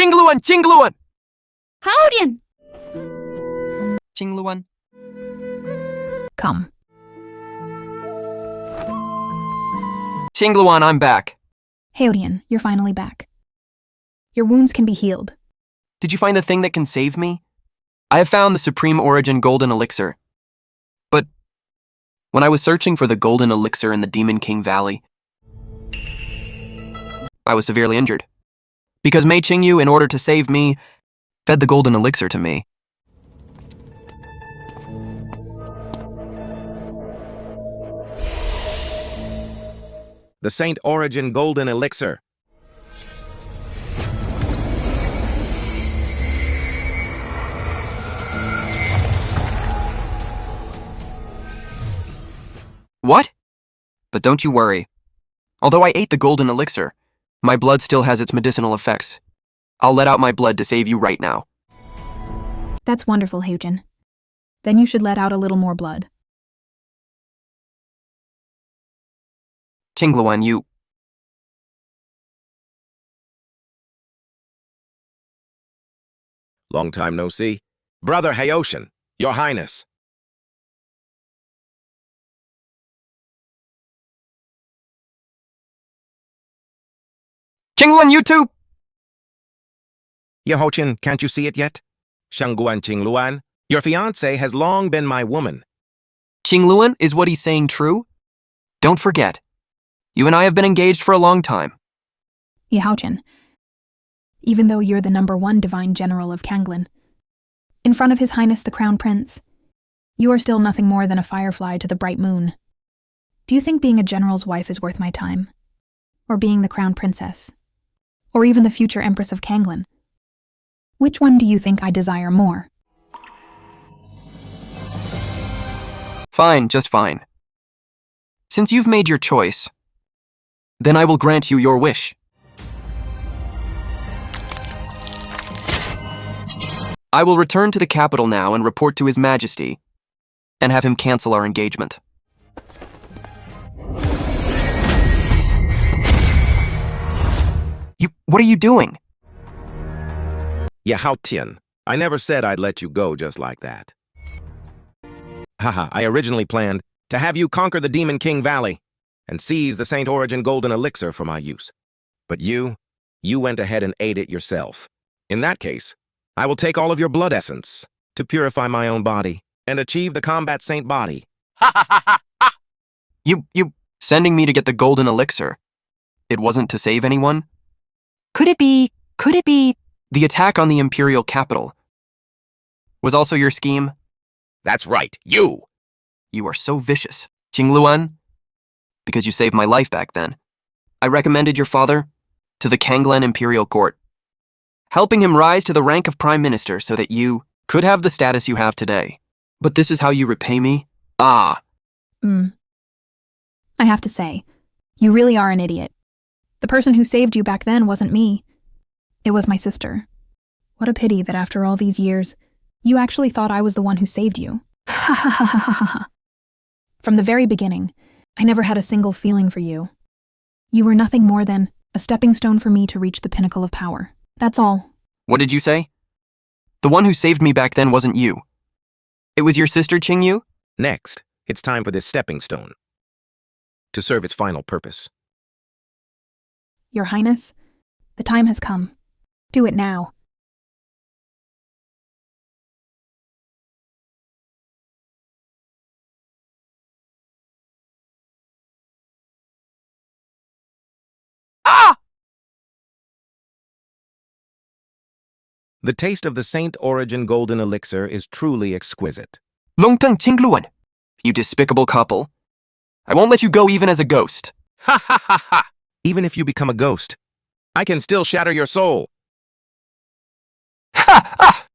Qingluan! Qingluan! Haotian! Qingluan? Come. Qingluan, I'm back. Haotian, you're finally back. Your wounds can be healed. Did you find the thing that can save me? I have found the Supreme Origin Golden Elixir. But when I was searching for the Golden Elixir in the Demon King Valley, I was severely injured. Because Mei Qingyu, in order to save me, fed the Golden Elixir to me. The Saint Origin Golden Elixir. What? But don't you worry. Although I ate the Golden Elixir, my blood still has its medicinal effects. I'll let out my blood to save you right now. That's wonderful, Haotian. Then you should let out a little more blood. Qingluan, you... Long time no see. Brother Ye Haotian, Your Highness. Qingluan, you too! Ye Haotian, can't you see it yet? Shangguan Qingluan, your fiancée has long been my woman. Qingluan, is what he's saying true? Don't forget, you and I have been engaged for a long time. Ye Haotian, even though you're the #1 divine general of Canglan, in front of His Highness the Crown Prince, you are still nothing more than a firefly to the bright moon. Do you think being a general's wife is worth my time? Or being the Crown Princess? Or even the future Empress of Canglan? Which one do you think I desire more? Fine, just fine. Since you've made your choice, then I will grant you your wish. I will return to the capital now and report to His Majesty, and have him cancel our engagement. What are you doing? Ye Haotian, I never said I'd let you go just like that. Haha, I originally planned to have you conquer the Demon King Valley and seize the Saint Origin Golden Elixir for my use. But you went ahead and ate it yourself. In that case, I will take all of your blood essence to purify my own body and achieve the combat saint body. Ha ha ha ha! You sending me to get the Golden Elixir. It wasn't to save anyone? Could it be the attack on the Imperial capital was also your scheme? That's right, you! You are so vicious, Qingluan. Because you saved my life back then, I recommended your father to the Canglan Imperial Court, helping him rise to the rank of Prime Minister so that you could have the status you have today. But this is how you repay me? Ah. I have to say, you really are an idiot. The person who saved you back then wasn't me. It was my sister. What a pity that after all these years, you actually thought I was the one who saved you. Ha ha ha ha ha ha. From the very beginning, I never had a single feeling for you. You were nothing more than a stepping stone for me to reach the pinnacle of power. That's all. What did you say? The one who saved me back then wasn't you. It was your sister, Qingyu? Next, it's time for this stepping stone to serve its final purpose. Your Highness, the time has come. Do it now. Ah! The taste of the Saint Origin Golden Elixir is truly exquisite. Long Teng, Qingluan, you despicable couple. I won't let you go even as a ghost. Ha ha ha ha! Even if you become a ghost, I can still shatter your soul. Ha! Ah!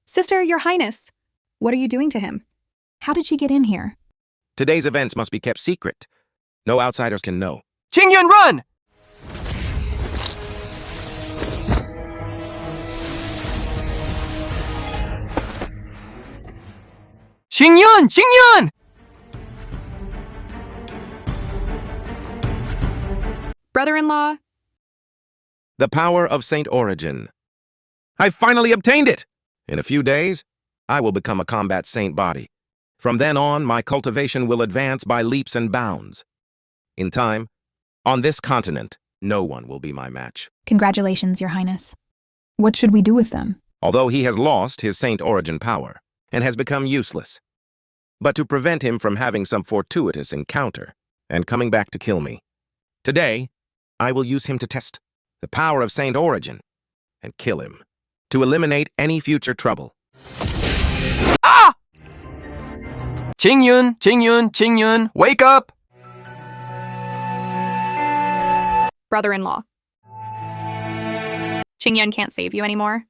Sister, Your Highness, what are you doing to him? How did she get in here? Today's events must be kept secret. No outsiders can know. Qingyun, run! Qingyun! Qingyun! Brother-in-law? The power of Saint Origin. I finally obtained it! In a few days, I will become a combat saint body. From then on, my cultivation will advance by leaps and bounds. In time, on this continent, no one will be my match. Congratulations, Your Highness. What should we do with them? Although he has lost his saint origin power and has become useless. But to prevent him from having some fortuitous encounter and coming back to kill me, today, I will use him to test the power of saint origin and kill him to eliminate any future trouble. Ah! Qingyun, wake up! Brother-in-law. Qingyuan can't save you anymore.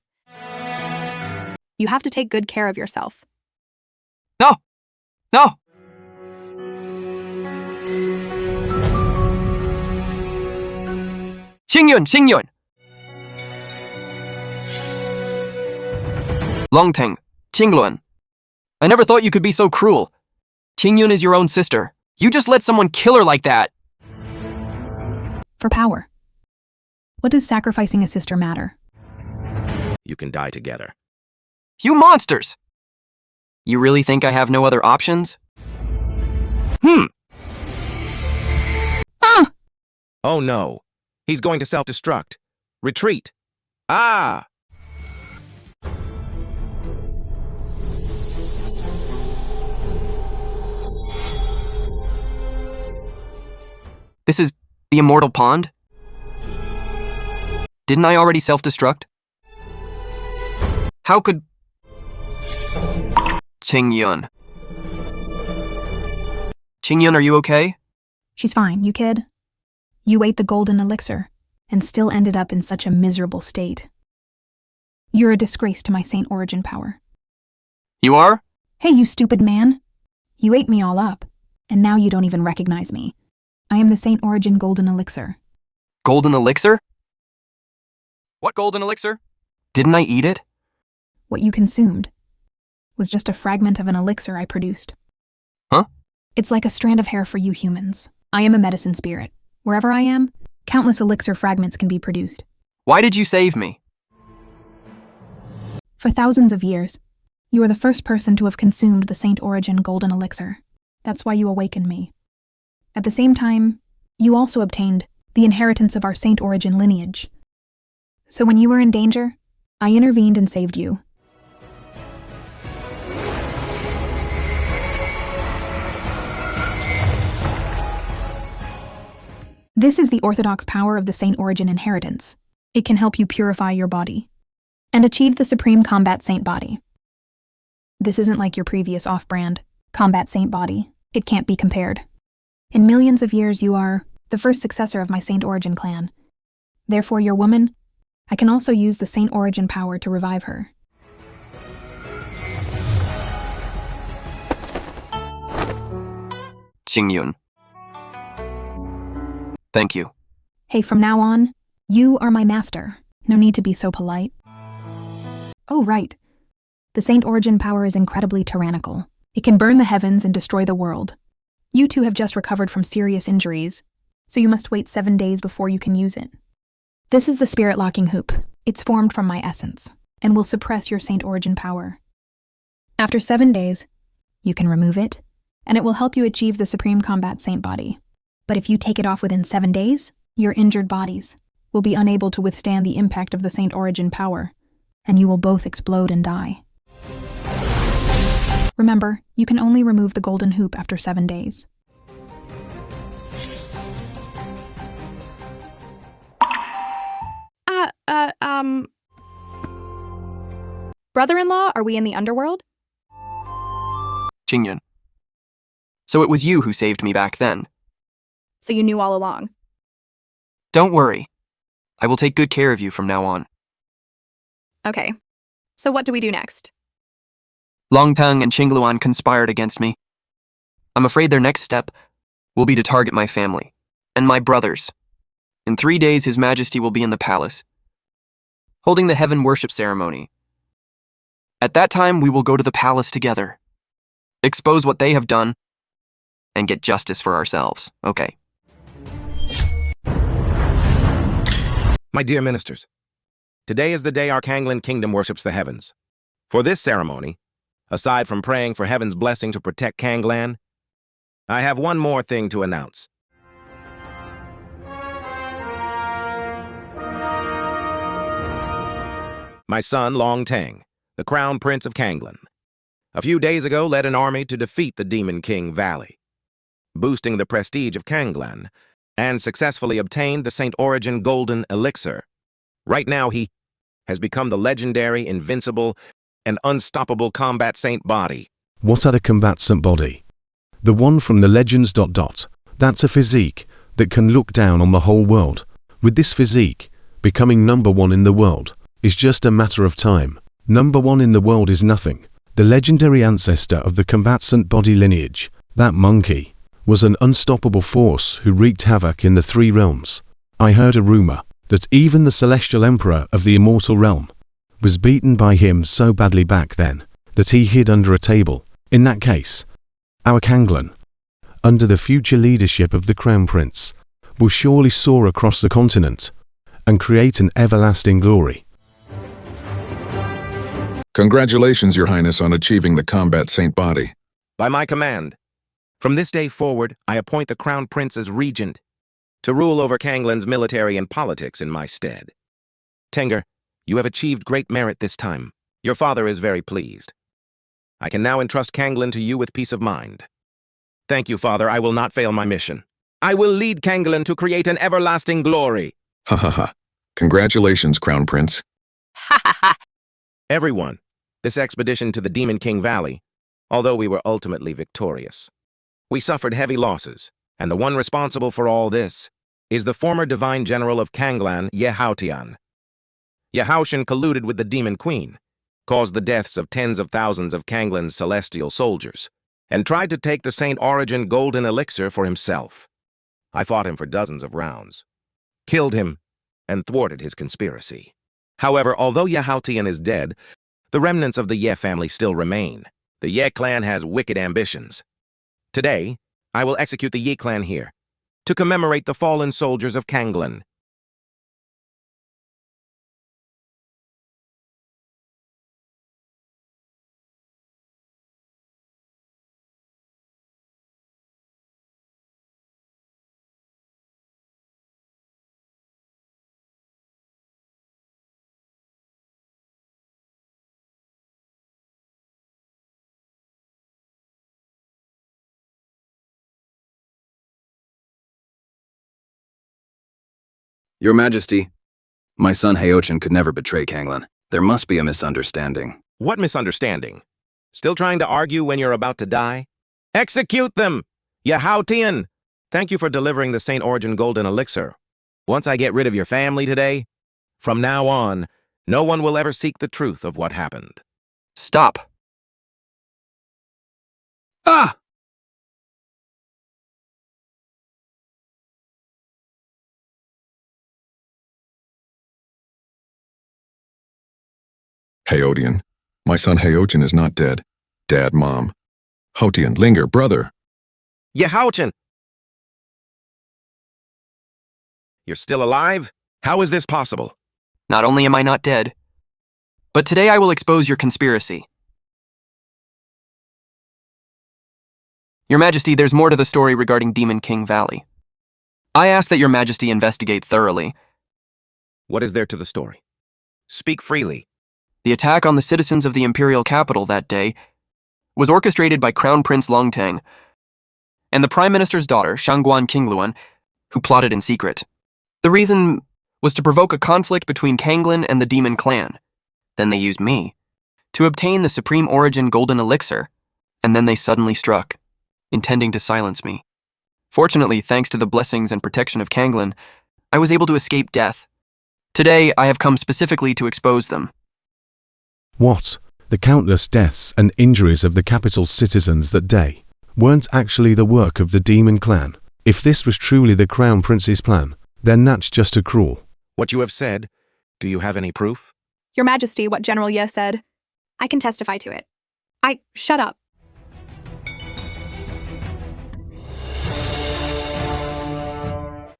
You have to take good care of yourself. No! No! Qingyun! Long Teng, Qingluan. I never thought you could be so cruel. Qingyun is your own sister. You just let someone kill her like that. For power. What does sacrificing a sister matter? You can die together. You monsters! You really think I have no other options? Ah! Oh no, he's going to self-destruct. Retreat. Ah! This is the immortal pond? Didn't I already self-destruct? How could... Qingyun, are you okay? She's fine, you kid. You ate the golden elixir and still ended up in such a miserable state. You're a disgrace to my saint origin power. You are? Hey, you stupid man. You ate me all up, and now you don't even recognize me. I am the Saint Origin Golden Elixir. Golden elixir? What golden elixir? Didn't I eat it? What you consumed was just a fragment of an elixir I produced. Huh? It's like a strand of hair for you humans. I am a medicine spirit. Wherever I am, countless elixir fragments can be produced. Why did you save me? For thousands of years, you are the first person to have consumed the Saint Origin Golden Elixir. That's why you awakened me. At the same time, you also obtained the inheritance of our Saint Origin lineage. So when you were in danger, I intervened and saved you. This is the orthodox power of the Saint Origin inheritance. It can help you purify your body and achieve the supreme combat saint body. This isn't like your previous off-brand combat saint body. It can't be compared. In millions of years, you are the first successor of my Saint Origin clan. Therefore, your woman, I can also use the Saint Origin power to revive her. Qingyun. Thank you. Hey, from now on, you are my master. No need to be so polite. Oh, right. The Saint Origin power is incredibly tyrannical. It can burn the heavens and destroy the world. You two have just recovered from serious injuries, so you must wait 7 days before you can use it. This is the spirit locking hoop. It's formed from my essence, and will suppress your Saint Origin power. After 7 days, you can remove it, and it will help you achieve the Supreme Combat Saint body. But if you take it off within 7 days, your injured bodies will be unable to withstand the impact of the Saint Origin power, and you will both explode and die. Remember, you can only remove the golden hoop after 7 days. Brother-in-law, are we in the underworld? Qingyun. So it was you who saved me back then. So you knew all along. Don't worry. I will take good care of you from now on. Okay. So what do we do next? Long Teng and Qingluan conspired against me. I'm afraid their next step will be to target my family and my brothers. In 3 days, His Majesty will be in the palace, holding the heaven worship ceremony. At that time, we will go to the palace together, expose what they have done, and get justice for ourselves, okay? My dear ministers, Today is the day our Canglan kingdom worships the heavens. For this ceremony, aside from praying for heaven's blessing to protect Canglan, I have one more thing to announce. My son, Long Teng, the Crown Prince of Canglan, a few days ago led an army to defeat the Demon King Valley, boosting the prestige of Canglan, and successfully obtained the Saint Yuan Golden Elixir. Right now, he has become the legendary, invincible, and unstoppable combat saint body. What other combatant body? The one from the legends ... That's a physique that can look down on the whole world. With this physique, becoming number one in the world is just a matter of time. Number one in the world is nothing. The legendary ancestor of the combatant body lineage, that monkey, was an unstoppable force who wreaked havoc in the three realms. I heard a rumor that even the celestial emperor of the immortal realm was beaten by him so badly back then that he hid under a table. In that case, our Canglan, under the future leadership of the Crown Prince, will surely soar across the continent and create an everlasting glory. Congratulations, Your Highness, on achieving the combat saint body. By my command, from this day forward, I appoint the Crown Prince as regent to rule over Canglan's military and politics in my stead. Tenger, you have achieved great merit this time. Your father is very pleased. I can now entrust Canglan to you with peace of mind. Thank you, Father. I will not fail my mission. I will lead Canglan to create an everlasting glory. Ha ha ha. Congratulations, Crown Prince. Ha ha ha. Everyone, this expedition to the Demon King Valley, although we were ultimately victorious, we suffered heavy losses, and the one responsible for all this is the former divine general of Canglan, Ye Haotian. Ye Haotian colluded with the Demon Queen, caused the deaths of tens of thousands of Canglan's celestial soldiers, and tried to take the Saint Yuan Golden Elixir for himself. I fought him for dozens of rounds, killed him, and thwarted his conspiracy. However, although Ye Haotian is dead, the remnants of the Ye family still remain. The Ye clan has wicked ambitions. Today, I will execute the Ye clan here, to commemorate the fallen soldiers of Canglan. Your Majesty, my son Ye Haotian could never betray Canglan. There must be a misunderstanding. What misunderstanding? Still trying to argue when you're about to die? Execute them! Ye Haotian! Thank you for delivering the Saint Yuan Golden Elixir. Once I get rid of your family today, from now on, no one will ever seek the truth of what happened. Stop. Ah! Ye Haotian. My son Ye Haotian is not dead. Dad, Mom. Haotian, Linger, brother. Ye Haotian! You're still alive? How is this possible? Not only am I not dead, but today I will expose your conspiracy. Your Majesty, there's more to the story regarding Demon King Valley. I ask that Your Majesty investigate thoroughly. What is there to the story? Speak freely. The attack on the citizens of the imperial capital that day was orchestrated by Crown Prince Long Teng and the Prime Minister's daughter, Qingluan, who plotted in secret. The reason was to provoke a conflict between Canglan and the Demon Clan. Then they used me to obtain the Supreme Origin Golden Elixir, and then they suddenly struck, intending to silence me. Fortunately, thanks to the blessings and protection of Canglan, I was able to escape death. Today, I have come specifically to expose them. What? The countless deaths and injuries of the capital's citizens that day weren't actually the work of the Demon Clan. If this was truly the Crown Prince's plan, then that's just a cruel. What you have said, do you have any proof? Your Majesty, what General Ye said. I can testify to it. Shut up.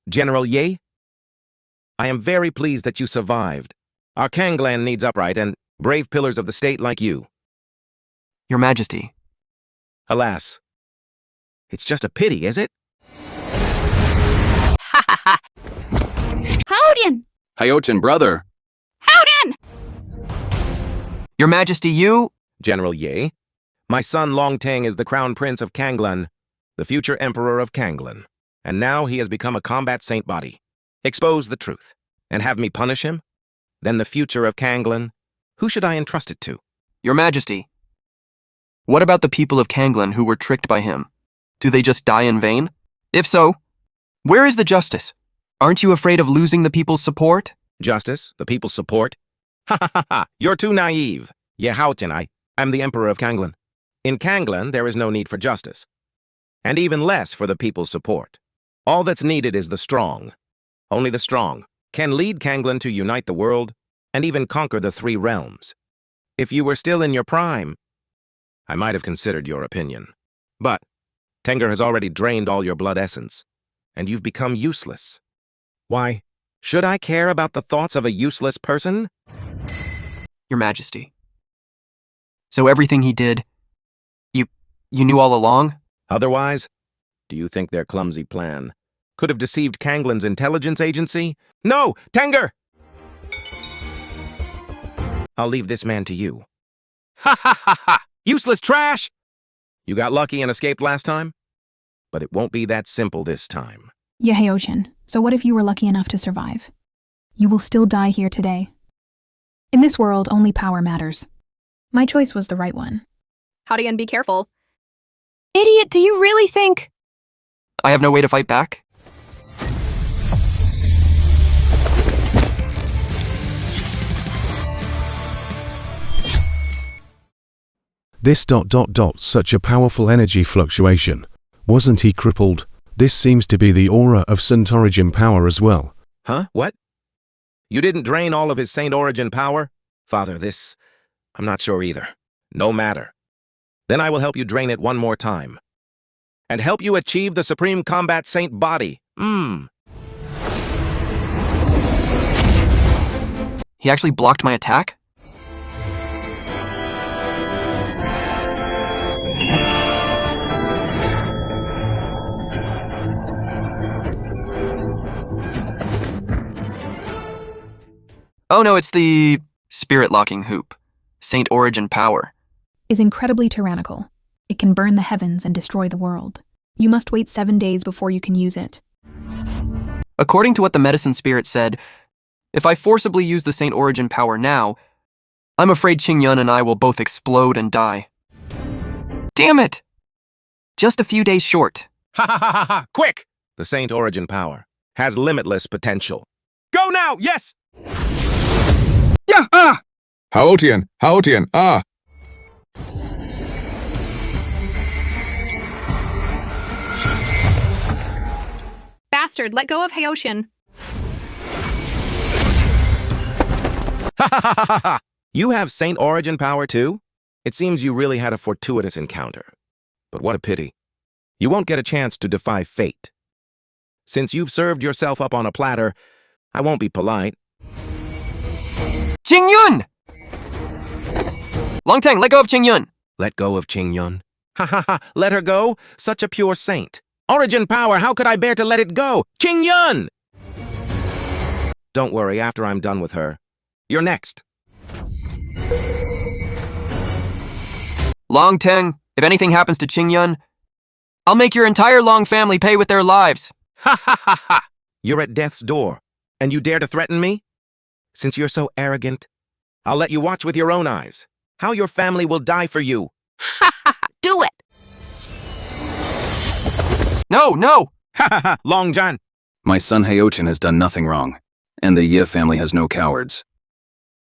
General Ye? I am very pleased that you survived. Our Canglan needs upright and brave pillars of the state like you. Your Majesty. Alas, it's just a pity, is it? Haotian! Haotian brother. Haotian! Your Majesty, you... General Ye, my son Long Teng is the Crown Prince of Canglan, the future Emperor of Canglan, and now he has become a combat saint body. Expose the truth, and have me punish him? Then the future of Canglan, who should I entrust it to? Your Majesty. What about the people of Canglan who were tricked by him? Do they just die in vain? If so, where is the justice? Aren't you afraid of losing the people's support? Justice, the people's support? Ha ha ha ha, you're too naive. Ye Haotian, I'm the Emperor of Canglan. In Canglan, there is no need for justice, and even less for the people's support. All that's needed is the strong. Only the strong can lead Canglan to unite the world and even conquer the 3 realms. If you were still in your prime, I might have considered your opinion. But Tenger has already drained all your blood essence, and you've become useless. Why, should I care about the thoughts of a useless person? Your Majesty. So everything he did, you knew all along? Otherwise, do you think their clumsy plan could have deceived Canglan's intelligence agency? No, Tenger! I'll leave this man to you. Ha ha ha ha! Useless trash! You got lucky and escaped last time, but it won't be that simple this time. Ye Haotian, so what if you were lucky enough to survive? You will still die here today. In this world, only power matters. My choice was the right one. Haotian, be careful. Idiot, do you really think? I have no way to fight back? This ... such a powerful energy fluctuation. Wasn't he crippled? This seems to be the aura of Saint Origin power as well. Huh? What? You didn't drain all of his Saint Origin power? Father, I'm not sure either. No matter. Then I will help you drain it one more time. And help you achieve the Supreme Combat Saint body. He actually blocked my attack? Oh no, it's the spirit-locking hoop. Saint Origin power. Is incredibly tyrannical. It can burn the heavens and destroy the world. You must wait 7 days before you can use it. According to what the medicine spirit said, if I forcibly use the Saint Origin power now, I'm afraid Qingluan and I will both explode and die. Damn it! Just a few days short. Ha ha ha ha ha! Quick! The Saint Origin power has limitless potential. Go now! Yes! Yeah! Ah! Haotian! Haotian! Ah! Bastard, let go of Haotian. Ha ha ha ha ha! You have Saint Origin power too? It seems you really had a fortuitous encounter. But what a pity. You won't get a chance to defy fate. Since you've served yourself up on a platter, I won't be polite. Qingluan! Long Teng, let go of Qingluan! Let go of Qingluan. Ha ha ha! Let her go? Such a pure saint. Origin power, how could I bear to let it go? Qingluan! Don't worry, after I'm done with her. You're next. Long Teng, if anything happens to Qingluan, I'll make your entire Long family pay with their lives. Ha ha ha ha! You're at death's door, and you dare to threaten me? Since you're so arrogant, I'll let you watch with your own eyes how your family will die for you. Ha ha ha! Do it! No, no! Ha ha ha! Long John! My son Haotian has done nothing wrong, and the Ye family has no cowards.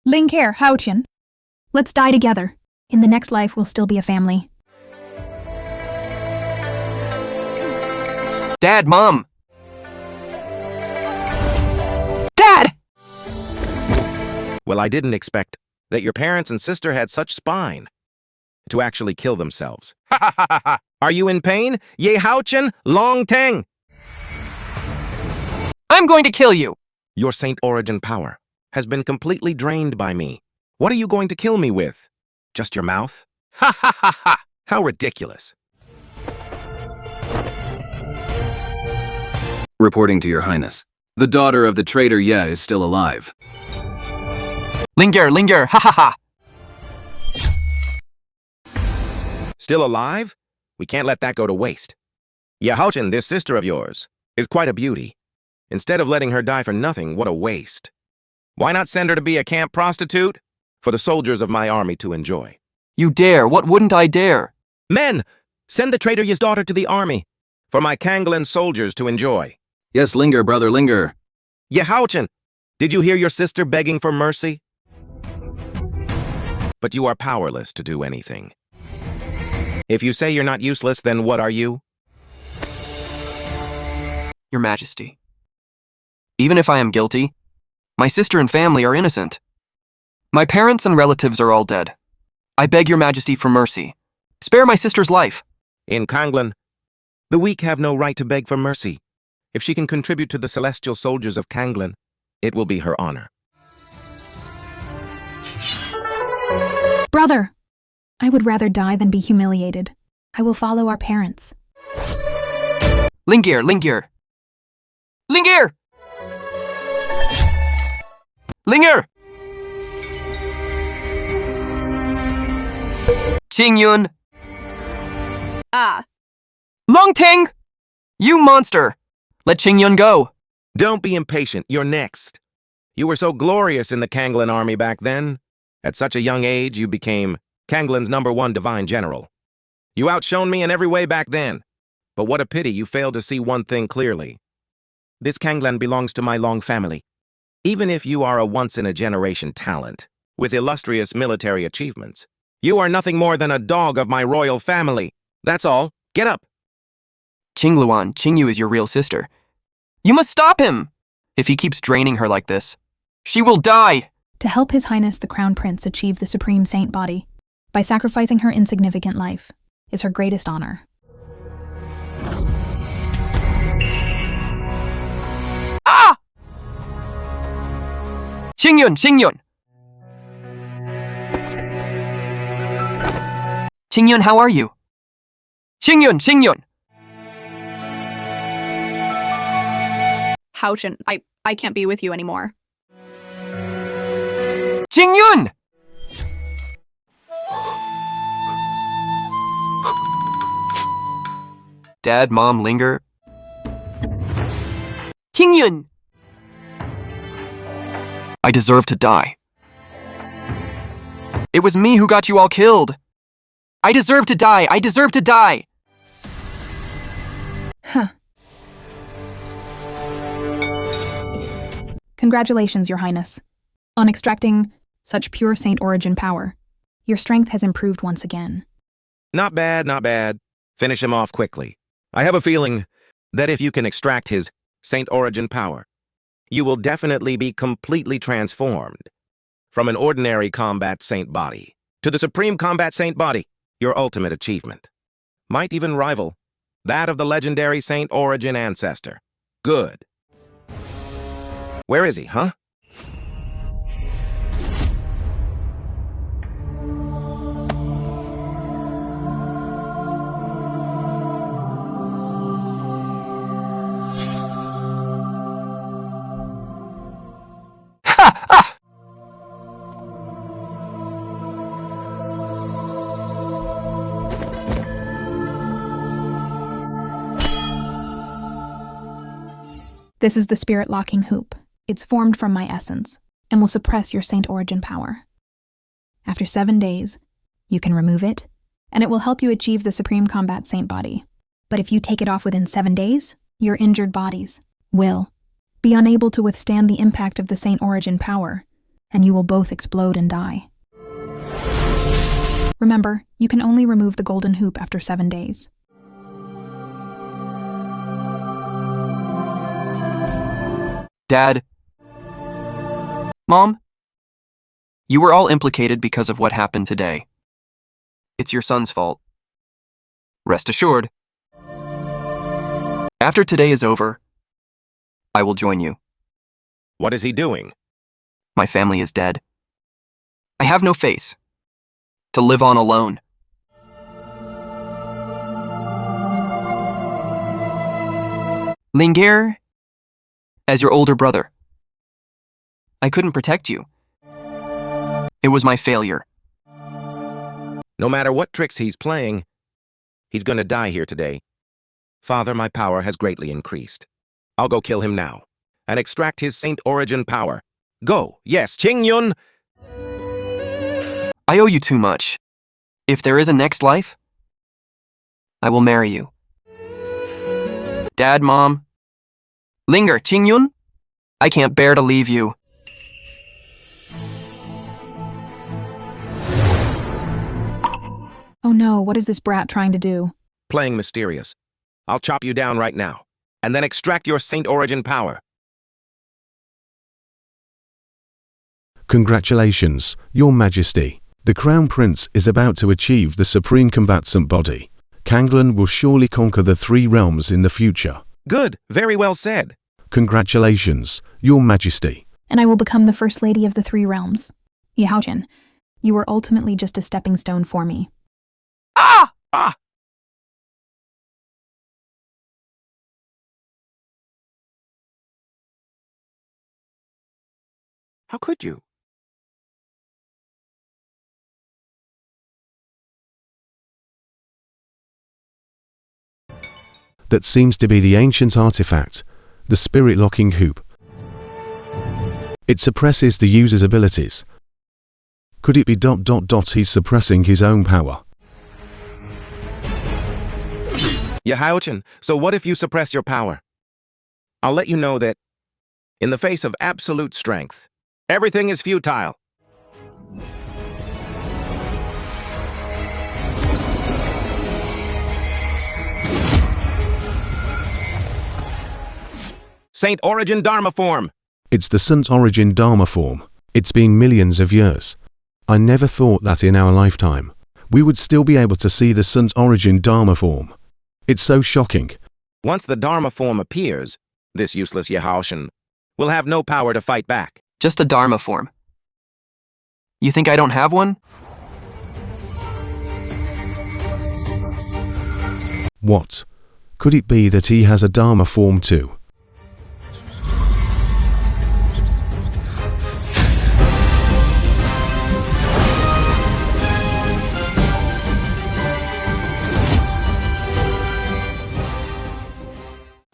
Ling Care, Haotian. Let's die together. In the next life, we'll still be a family. Dad, Mom! Dad! Well, I didn't expect that your parents and sister had such spine to actually kill themselves. Ha ha ha ha ha! Are you in pain? Ye Haotian, Long Teng! I'm going to kill you! Your Saint Origin power has been completely drained by me. What are you going to kill me with? Just your mouth? Ha ha ha ha! How ridiculous. Reporting to Your Highness. The daughter of the traitor Ye is still alive. Linger, linger, ha ha ha! Still alive? We can't let that go to waste. Ye Haotian, this sister of yours, is quite a beauty. Instead of letting her die for nothing, what a waste. Why not send her to be a camp prostitute? For the soldiers of my army to enjoy. You dare, what wouldn't I dare? Men, send the traitor Ye's daughter to the army, for my Qingluan soldiers to enjoy. Yes, linger, brother, linger. Ye Haotian, did you hear your sister begging for mercy? But you are powerless to do anything. If you say you're not useless, then what are you? Your Majesty. Even if I am guilty, my sister and family are innocent. My parents and relatives are all dead. I beg your Majesty for mercy. Spare my sister's life. In Canglan, the weak have no right to beg for mercy. If she can contribute to the celestial soldiers of Canglan, it will be her honor. Brother, I would rather die than be humiliated. I will follow our parents. Linger, linger. Linger! Linger! Qingyun! Ah, Long Teng! You monster! Let Qingyun go! Don't be impatient, you're next. You were so glorious in the Canglan army back then. At such a young age, you became Canglan's #1 divine general. You outshone me in every way back then. But what a pity you failed to see one thing clearly. This Canglan belongs to my Long family. Even if you are a once-in-a-generation talent, with illustrious military achievements, you are nothing more than a dog of my royal family. That's all. Get up. Qingluan, Qingyu is your real sister. You must stop him! If he keeps draining her like this, she will die! To help His Highness the Crown Prince achieve the Supreme Saint body, by sacrificing her insignificant life, is her greatest honor. Ah! Qingyun, Qingyun! Qingyun, how are you? Qingyun, Qingyun! Haotian, I can't be with you anymore. Qingyun! Dad, Mom, linger. Qingyun! I deserve to die. It was me who got you all killed. I deserve to die. I deserve to die. Huh. Congratulations, Your Highness. On extracting such pure saint origin power, your strength has improved once again. Not bad, not bad. Finish him off quickly. I have a feeling that if you can extract his saint origin power, you will definitely be completely transformed from an ordinary combat saint body to the supreme combat saint body, your ultimate achievement. Might even rival that of the legendary saint origin ancestor. Good. Where is he, huh? This is the spirit locking hoop. It's formed from my essence and will suppress your saint origin power. After 7 days, you can remove it, and it will help you achieve the supreme combat saint body. But if you take it off within 7 days, your injured bodies will be unable to withstand the impact of the saint origin power, and you will both explode and die. Remember, you can only remove the golden hoop after 7 days. Dad. Mom. You were all implicated because of what happened today. It's your son's fault. Rest assured. After today is over, I will join you. What is he doing? My family is dead. I have no face to live on alone. Linger, as your older brother, I couldn't protect you. It was my failure. No matter what tricks he's playing, he's gonna die here today. Father, my power has greatly increased. I'll go kill him now and extract his saint origin power. Go, yes, Qingyun! I owe you too much. If there is a next life, I will marry you. Dad, Mom. Linger, Qingyun. I can't bear to leave you. Oh no, what is this brat trying to do? Playing mysterious. I'll chop you down right now and then extract your saint origin power. Congratulations, Your Majesty. The Crown Prince is about to achieve the supreme combatant body. Canglan will surely conquer the 3 realms in the future. Good, very well said. Congratulations, Your Majesty. And I will become the First Lady of the 3 realms. Ye Haotian, you were ultimately just a stepping stone for me. Ah! Ah! How could you? That seems to be the ancient artifact, the spirit-locking hoop. It suppresses the user's abilities. Could it be ... he's suppressing his own power? Ye Haotian, so what if you suppress your power? I'll let you know that, in the face of absolute strength, everything is futile. Saint Origin Dharma form. It's the Saint Origin Dharma form. It's been millions of years. I never thought that in our lifetime we would still be able to see the Saint Origin Dharma form. It's so shocking. Once the Dharma form appears, this useless Ye Haotian will have no power to fight back. Just a Dharma form. You think I don't have one? What? Could it be that he has a Dharma form too?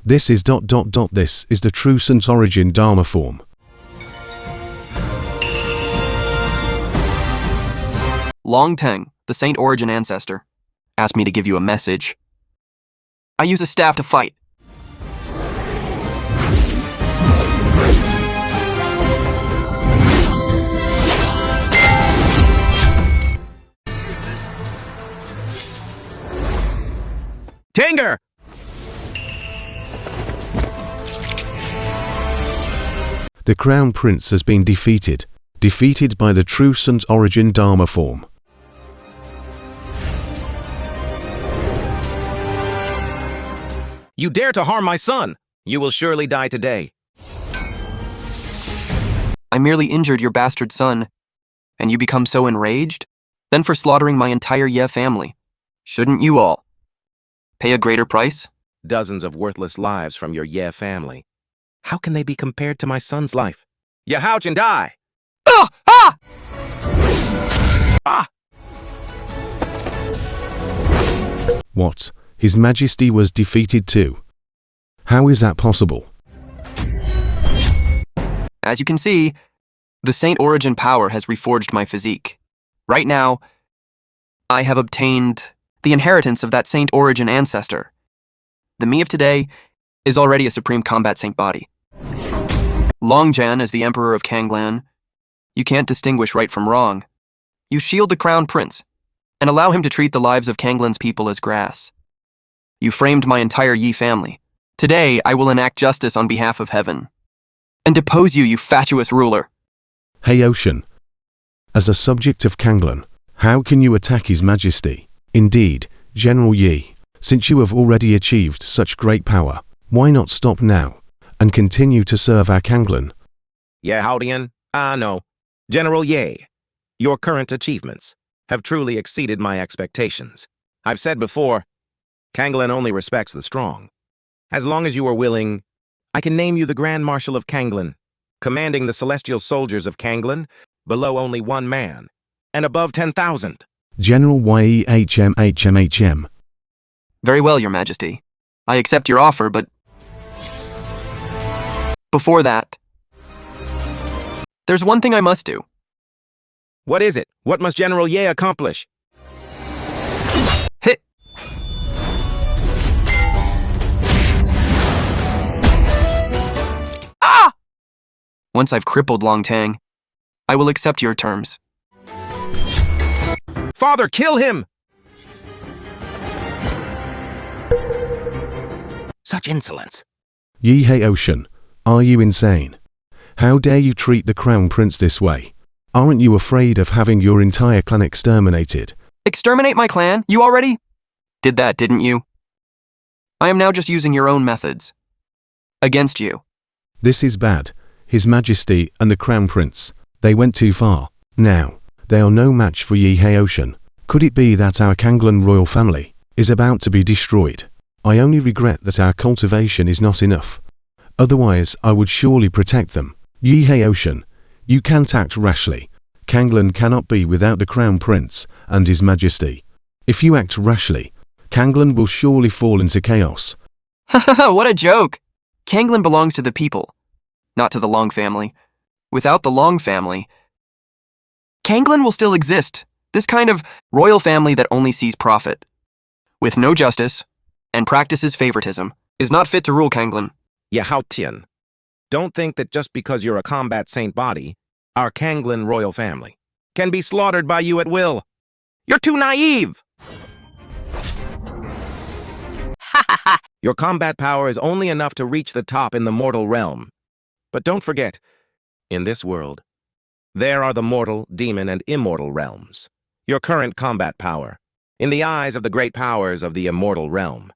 This is ... This is the true Saint Origin Dharma form. Long Teng, the Saint Origin ancestor, asked me to give you a message. I use a staff to fight. Tanger! The Crown Prince has been defeated by the true Saint Origin Dharma form. You dare to harm my son! You will surely die today. I merely injured your bastard son, and you become so enraged? Then for slaughtering my entire Ye family, shouldn't you all pay a greater price? Dozens of worthless lives from your Ye family. How can they be compared to my son's life? Ye Haotian, die! Ah! Ah! Ah! What? His Majesty was defeated too? How is that possible? As you can see, the Saint Origin power has reforged my physique. Right now, I have obtained the inheritance of that Saint Origin ancestor. The me of today is already a supreme combat saint body. Long Jan is the Emperor of Canglan. You can't distinguish right from wrong. You shield the Crown Prince and allow him to treat the lives of Canglan's people as grass. You framed my entire Yi family. Today, I will enact justice on behalf of heaven and depose you, you fatuous ruler. Ye Haotian, as a subject of Canglan, how can you attack His Majesty? Indeed, General Yi, since you have already achieved such great power, why not stop now and continue to serve our Canglan? Ye Haotian, No. General Ye, your current achievements have truly exceeded my expectations. I've said before, Canglan only respects the strong. As long as you are willing, I can name you the Grand Marshal of Canglan, commanding the celestial soldiers of Canglan, below only one man, and above 10,000. General Ye Haotian. Very well, Your Majesty. I accept your offer, but before that, there's one thing I must do. What is it? What must General Ye accomplish? Hit! Ah! Once I've crippled Long Teng, I will accept your terms. Father, kill him! Such insolence. Ye Haotian, are you insane? How dare you treat the Crown Prince this way? Aren't you afraid of having your entire clan exterminated? Exterminate my clan? You already did that, didn't you? I am now just using your own methods. Against you. This is bad. His Majesty and the Crown Prince, they went too far. Now, they are no match for Ye Haotian. Could it be that our Canglan royal family is about to be destroyed? I only regret that our cultivation is not enough. Otherwise, I would surely protect them. Ye Haotian, you can't act rashly. Canglan cannot be without the Crown Prince and His Majesty. If you act rashly, Canglan will surely fall into chaos. What a joke! Canglan belongs to the people, not to the Long family. Without the Long family, Canglan will still exist. This kind of royal family that only sees profit, with no justice, and practices favoritism, is not fit to rule Canglan. Ye Haotian, don't think that just because you're a combat saint body, our Canglan royal family can be slaughtered by you at will. You're too naive! Your combat power is only enough to reach the top in the mortal realm. But don't forget, in this world, there are the mortal, demon, and immortal realms. Your current combat power, in the eyes of the great powers of the immortal realm,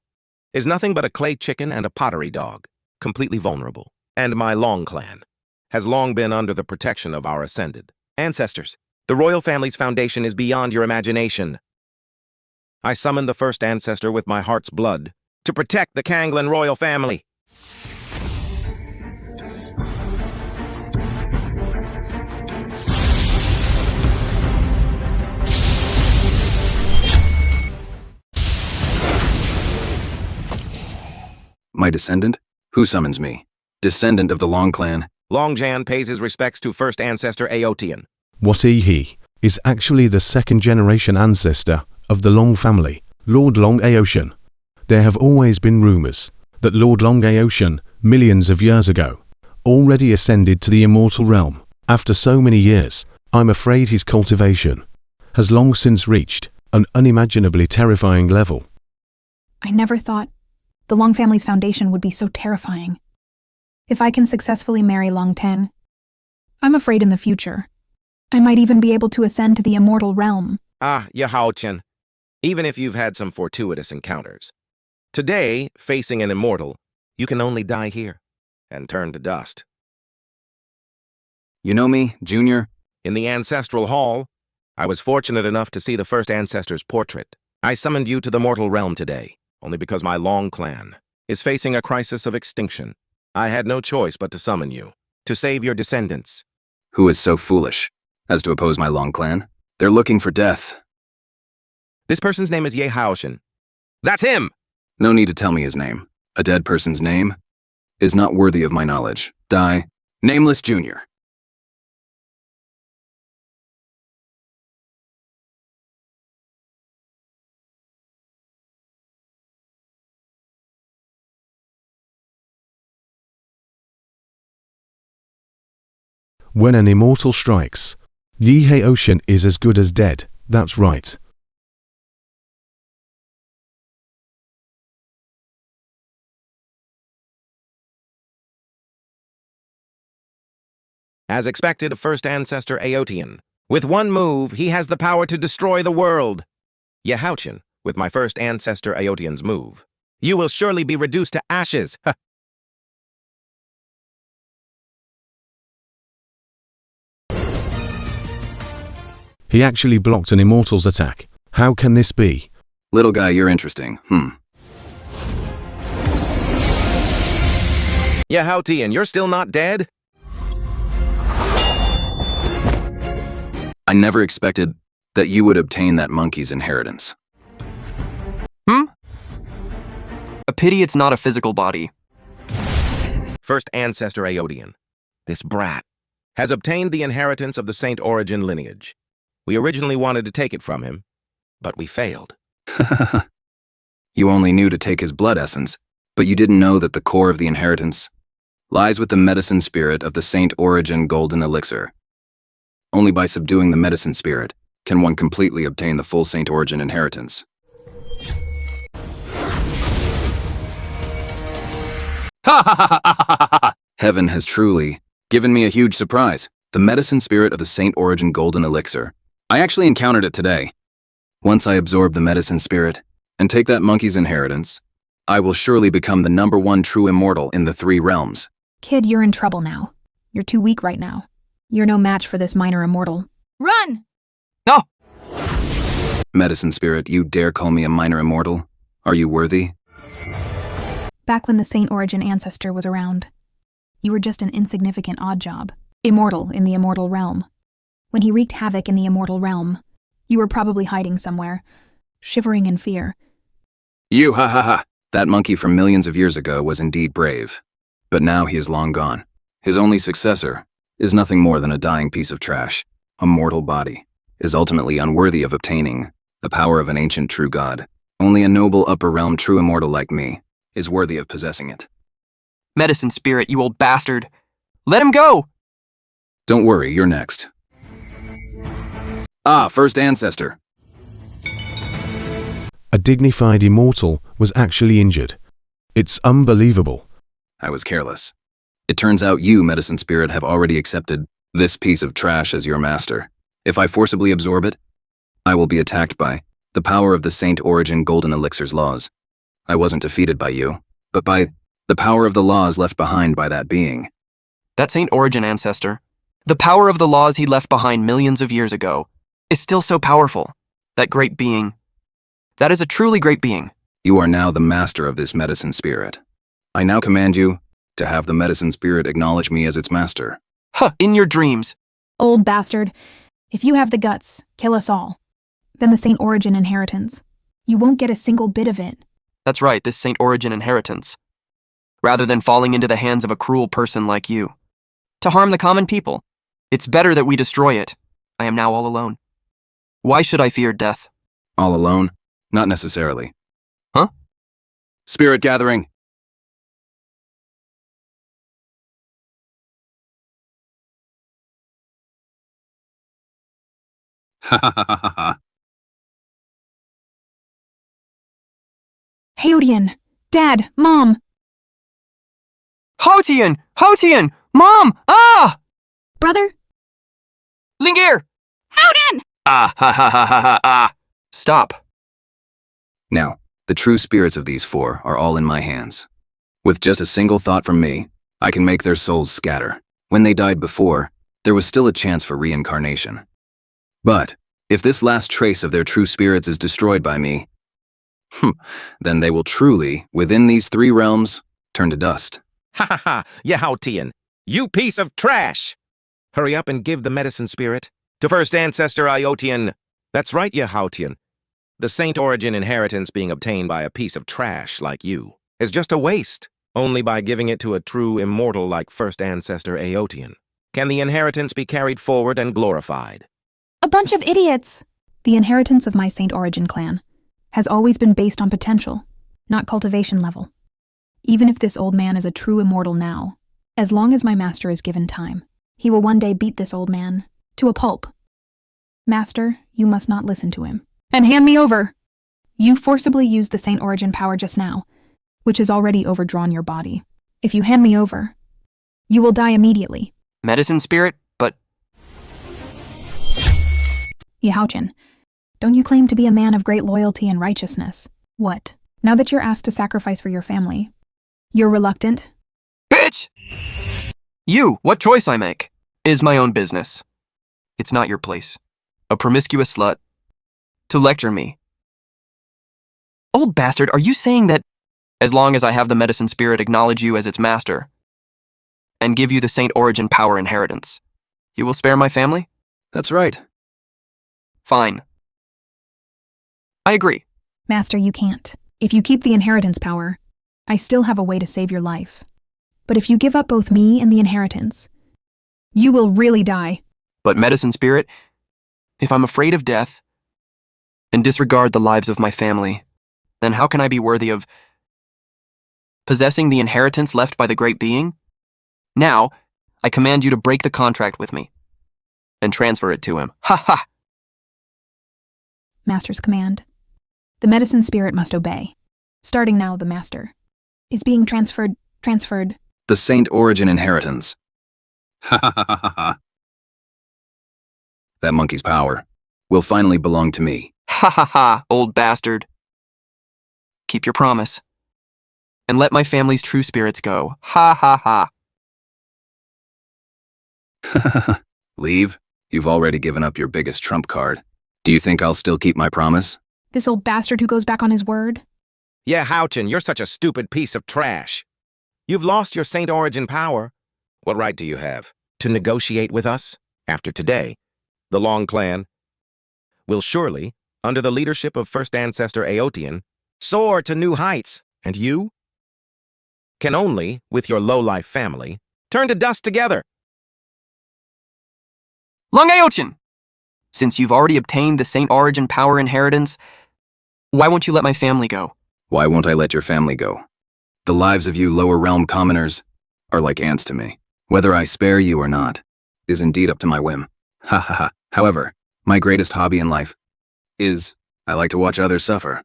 is nothing but a clay chicken and a pottery dog, completely vulnerable. And my Long clan has long been under the protection of our ascended ancestors. The royal family's foundation is beyond your imagination. I summoned the first ancestor with my heart's blood to protect the Canglan royal family. My descendant? Who summons me? Descendant of the Long clan. Long Jan pays his respects to first ancestor Ye Haotian. What he is actually the second-generation ancestor of the Long family, Lord Long Haotian. There have always been rumors that Lord Long Haotian, millions of years ago, already ascended to the immortal realm. After so many years, I'm afraid his cultivation has long since reached an unimaginably terrifying level. I never thought the Long family's foundation would be so terrifying. If I can successfully marry Long Teng, I'm afraid in the future, I might even be able to ascend to the immortal realm. Ye Haotian, even if you've had some fortuitous encounters, today, facing an immortal, you can only die here and turn to dust. You know me, Junior? In the ancestral hall, I was fortunate enough to see the first ancestor's portrait. I summoned you to the mortal realm today, only because my Long clan is facing a crisis of extinction. I had no choice but to summon you, to save your descendants. Who is so foolish as to oppose my Long clan? They're looking for death. This person's name is Ye Haotian. That's him! No need to tell me his name. A dead person's name is not worthy of my knowledge. Die, Nameless Junior. When an immortal strikes, Ye Haotian is as good as dead. That's right. As expected of first ancestor Ye Haotian, with one move, he has the power to destroy the world. Ye Haotian, with my first ancestor Ye Haotian's move, you will surely be reduced to ashes. He actually blocked an immortal's attack. How can this be? Little guy, you're interesting. Ye Haotian, you're still not dead? I never expected that you would obtain that monkey's inheritance. A pity it's not a physical body. First ancestor Haotian, this brat, has obtained the inheritance of the Saint Origin lineage. We originally wanted to take it from him, but we failed. You only knew to take his blood essence, but you didn't know that the core of the inheritance lies with the medicine spirit of the Saint Origin Golden Elixir. Only by subduing the medicine spirit can one completely obtain the full Saint Origin inheritance. Heaven has truly given me a huge surprise. The medicine spirit of the Saint Origin Golden Elixir. I actually encountered it today. Once I absorb the medicine spirit and take that monkey's inheritance, I will surely become the #1 true immortal in the 3 realms. Kid, you're in trouble now. You're too weak right now. You're no match for this minor immortal. Run! No! Medicine spirit, you dare call me a minor immortal? Are you worthy? Back when the Saint Origin ancestor was around, you were just an insignificant odd job. Immortal in the immortal realm. When he wreaked havoc in the immortal realm, you were probably hiding somewhere, shivering in fear. You, ha ha ha! That monkey from millions of years ago was indeed brave. But now he is long gone. His only successor is nothing more than a dying piece of trash. A mortal body is ultimately unworthy of obtaining the power of an ancient true god. Only a noble upper realm true immortal like me is worthy of possessing it. Medicine spirit, you old bastard. Let him go! Don't worry, you're next. First ancestor. A dignified immortal was actually injured. It's unbelievable. I was careless. It turns out you, medicine spirit, have already accepted this piece of trash as your master. If I forcibly absorb it, I will be attacked by the power of the Saint Origin Golden Elixir's laws. I wasn't defeated by you, but by the power of the laws left behind by that being. That Saint Origin ancestor, the power of the laws he left behind millions of years ago, is still so powerful. That great being. That is a truly great being. You are now the master of this medicine spirit. I now command you to have the medicine spirit acknowledge me as its master. In your dreams. Old bastard, if you have the guts, kill us all. Then the Saint Origin inheritance. You won't get a single bit of it. That's right, this Saint Origin inheritance. Rather than falling into the hands of a cruel person like you. To harm the common people. It's better that we destroy it. I am now all alone. Why should I fear death? All alone? Not necessarily. Huh? Spirit gathering. Ha ha ha ha ha. Haotian! Dad! Mom! Haotian! Haotian! Mom! Ah! Brother? Lingir! Haotian! Ah, ha ha ha ha ha ah! Stop. Now, the true spirits of these 4 are all in my hands. With just a single thought from me, I can make their souls scatter. When they died before, there was still a chance for reincarnation. But if this last trace of their true spirits is destroyed by me, then they will truly, within these 3 realms, turn to dust. Ha ha ha, Ye Haotian, you piece of trash! Hurry up and give the medicine spirit to First Ancestor Haotian. That's right, Ye Haotian. The Saint Origin inheritance being obtained by a piece of trash like you is just a waste. Only by giving it to a true immortal like First Ancestor Haotian can the inheritance be carried forward and glorified. A bunch of idiots! The inheritance of my Saint Origin clan has always been based on potential, not cultivation level. Even if this old man is a true immortal now, as long as my master is given time, he will one day beat this old man to a pulp. Master, you must not listen to him. And hand me over! You forcibly used the Saint Origin power just now, which has already overdrawn your body. If you hand me over, you will die immediately. Medicine spirit, but... Ye Haotian, don't you claim to be a man of great loyalty and righteousness? What? Now that you're asked to sacrifice for your family, you're reluctant? Bitch! You, what choice I make, is my own business. It's not your place. a promiscuous slut, to lecture me. Old bastard, are you saying that as long as I have the medicine spirit acknowledge you as its master and give you the Saint Origin power inheritance, you will spare my family? That's right. Fine. I agree. Master, you can't. If you keep the inheritance power, I still have a way to save your life. But if you give up both me and the inheritance, you will really die. But medicine spirit, if I'm afraid of death and disregard the lives of my family, then how can I be worthy of possessing the inheritance left by the great being? Now, I command you to break the contract with me and transfer it to him. Ha ha! Master's command. The medicine spirit must obey. Starting now, the master is being transferred. The Saint Origin inheritance. Ha ha ha ha ha. That monkey's power will finally belong to me. Ha ha ha, old bastard. Keep your promise. And let my family's true spirits go. Ha ha ha. Leave? You've already given up your biggest trump card. Do you think I'll still keep my promise? This old bastard who goes back on his word? Ye Haotian, you're such a stupid piece of trash. You've lost your Saint Origin power. What right do you have to negotiate with us? After today, the Long clan will surely, under the leadership of First Ancestor Ye Haotian, soar to new heights. And you can only, with your low-life family, turn to dust together. Long Haotian! Since you've already obtained the Saint Origin power inheritance, why won't you let my family go? Why won't I let your family go? The lives of you lower realm commoners are like ants to me. Whether I spare you or not is indeed up to my whim. Ha ha ha. However, my greatest hobby in life is I like to watch others suffer.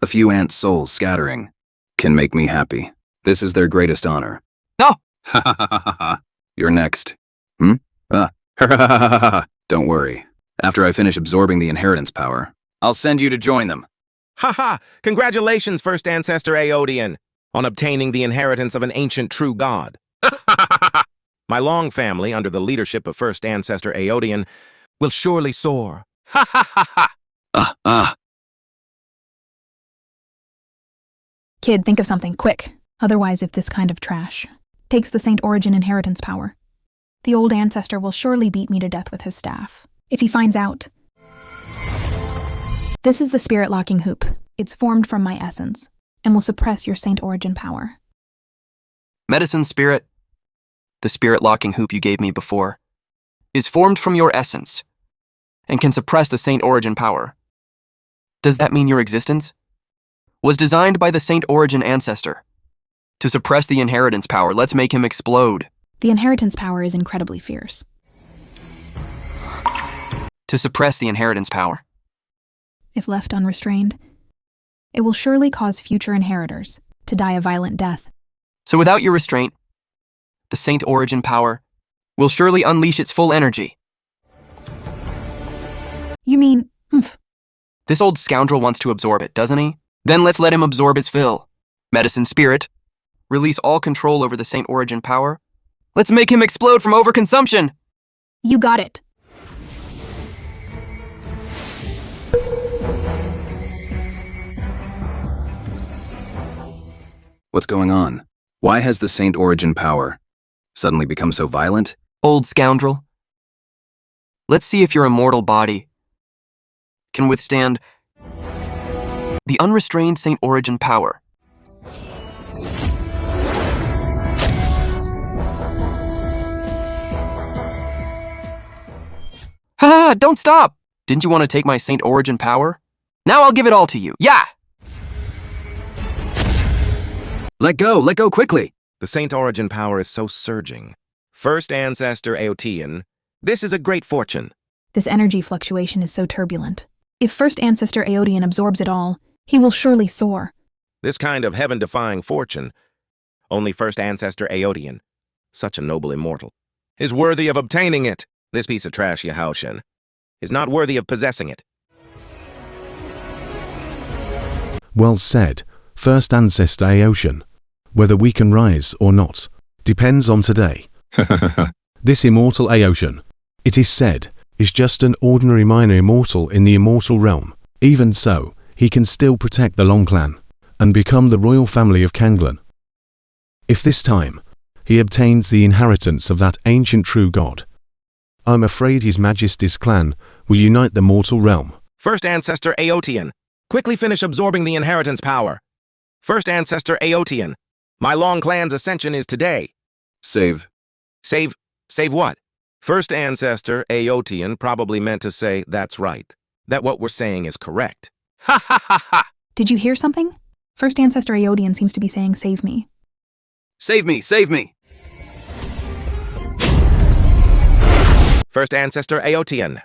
A few ant souls scattering can make me happy. This is their greatest honor. No! Ha ha ha ha ha. You're next. Ha ha ha ha ha. Don't worry. After I finish absorbing the inheritance power, I'll send you to join them. Ha ha! Congratulations, First Ancestor Ye Haotian, on obtaining the inheritance of an ancient true god. My Long family, under the leadership of First Ancestor Ye Haotian, will surely soar. Ha ha ha ha! Kid, think of something, quick. Otherwise, if this kind of trash takes the Saint Origin inheritance power, the old ancestor will surely beat me to death with his staff. If he finds out. This is the spirit locking hoop. It's formed from my essence and will suppress your Saint Origin power. Medicine spirit, the spirit locking hoop you gave me before, is formed from your essence and can suppress the Saint Origin power. Does that mean your existence was designed by the Saint Origin ancestor to suppress the inheritance power? Let's make him explode. The inheritance power is incredibly fierce. To suppress the inheritance power. If left unrestrained, it will surely cause future inheritors to die a violent death. So without your restraint, the Saint Origin power will surely unleash its full energy. You mean, This old scoundrel wants to absorb it, doesn't he? Then let's let him absorb his fill. Medicine spirit, release all control over the Saint Origin power. Let's make him explode from overconsumption. You got it. What's going on? Why has the Saint Origin power suddenly become so violent? Old scoundrel. Let's see if your immortal body can withstand the unrestrained Saint Origin power. Ha! Don't stop! Didn't you want to take my Saint Origin power? Now I'll give it all to you. Yeah! Let go quickly! The Saint Origin power is so surging. First Ancestor Ye Haotian, this is a great fortune. This energy fluctuation is so turbulent. If First Ancestor Ye Haotian absorbs it all, he will surely soar. This kind of heaven-defying fortune, only First Ancestor Ye Haotian, such a noble immortal, is worthy of obtaining it. This piece of trash, Ye Haotian, is not worthy of possessing it. Well said, First Ancestor Ye Haotian. Whether we can rise or not depends on today. This immortal Ye Haotian, it is said, is just an ordinary minor immortal in the immortal realm. Even so, he can still protect the Long clan and become the royal family of Canglan. If this time, he obtains the inheritance of that ancient true god, I'm afraid His Majesty's clan will unite the mortal realm. First ancestor Ye Haotian, quickly finish absorbing the inheritance power. First ancestor Ye Haotian, my Long clan's ascension is today. Save. Save what? First ancestor Ye Haotian probably meant to say that's right, that what we're saying is correct. Ha ha ha ha! Did you hear something? First ancestor Ye Haotian seems to be saying save me. Save me, save me! First ancestor Ye Haotian,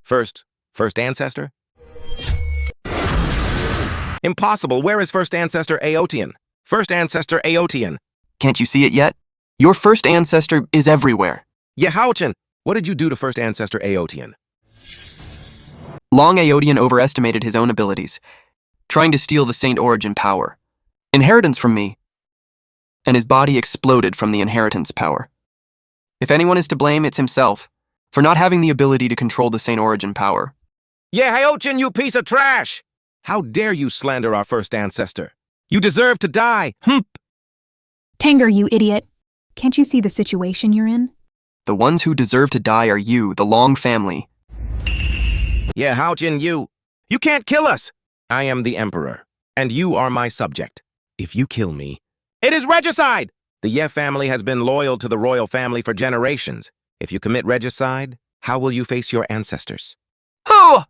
First ancestor? Impossible, where is first ancestor Ye Haotian? First ancestor Ye Haotian. Can't you see it yet? Your first ancestor is everywhere. Ye Haotian, what did you do to first ancestor Ye Haotian? Long Ye Haotian overestimated his own abilities, trying to steal the Saint Origin power. Inheritance from me. And his body exploded from the inheritance power. If anyone is to blame, it's himself, for not having the ability to control the Saint Origin power. Ye Haotian, you piece of trash! How dare you slander our first ancestor? You deserve to die! Tanger, you idiot! Can't you see the situation you're in? The ones who deserve to die are you, the Long family. Ye Haotian, you can't kill us! I am the emperor, and you are my subject. If you kill me, it is regicide! The Ye family has been loyal to the royal family for generations. If you commit regicide, how will you face your ancestors? Oh!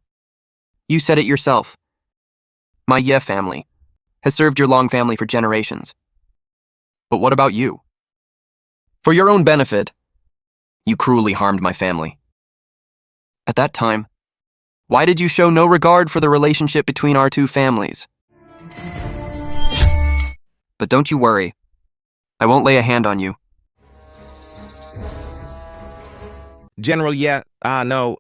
You said it yourself. My Ye family has served your Long family for generations. But what about you? For your own benefit, you cruelly harmed my family. At that time, why did you show no regard for the relationship between our two families? But don't you worry. I won't lay a hand on you. General Ye, no,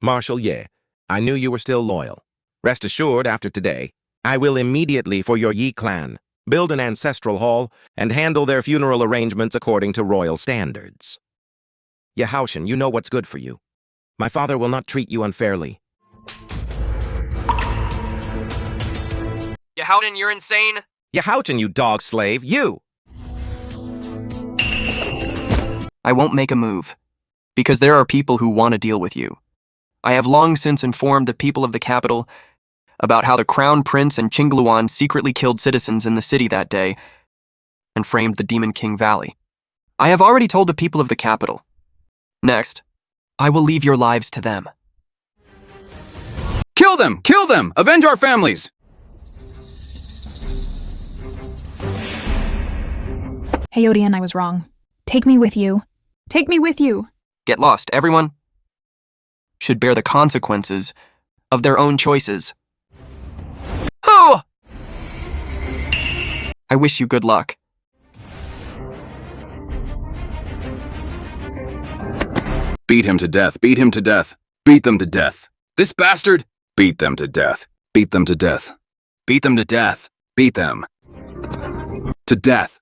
Marshal Ye, I knew you were still loyal. Rest assured, after today, I will immediately for your Ye clan build an ancestral hall and handle their funeral arrangements according to royal standards. Ye Haotian, you know what's good for you. My father will not treat you unfairly. Ye Haotian, you're insane. Ye Haotian, you dog slave, you! I won't make a move, because there are people who want to deal with you. I have long since informed the people of the capital about how the Crown Prince and Qingluan secretly killed citizens in the city that day and framed the Demon King Valley. I have already told the people of the capital. Next, I will leave your lives to them. Kill them! Kill them! Avenge our families! Ye Haotian, I was wrong. Take me with you. Take me with you. Get lost, everyone should bear the consequences of their own choices. Oh! I wish you good luck. Beat him to death, beat him to death, beat them to death. This bastard! Beat them to death, beat them to death, beat them to death, beat them to death.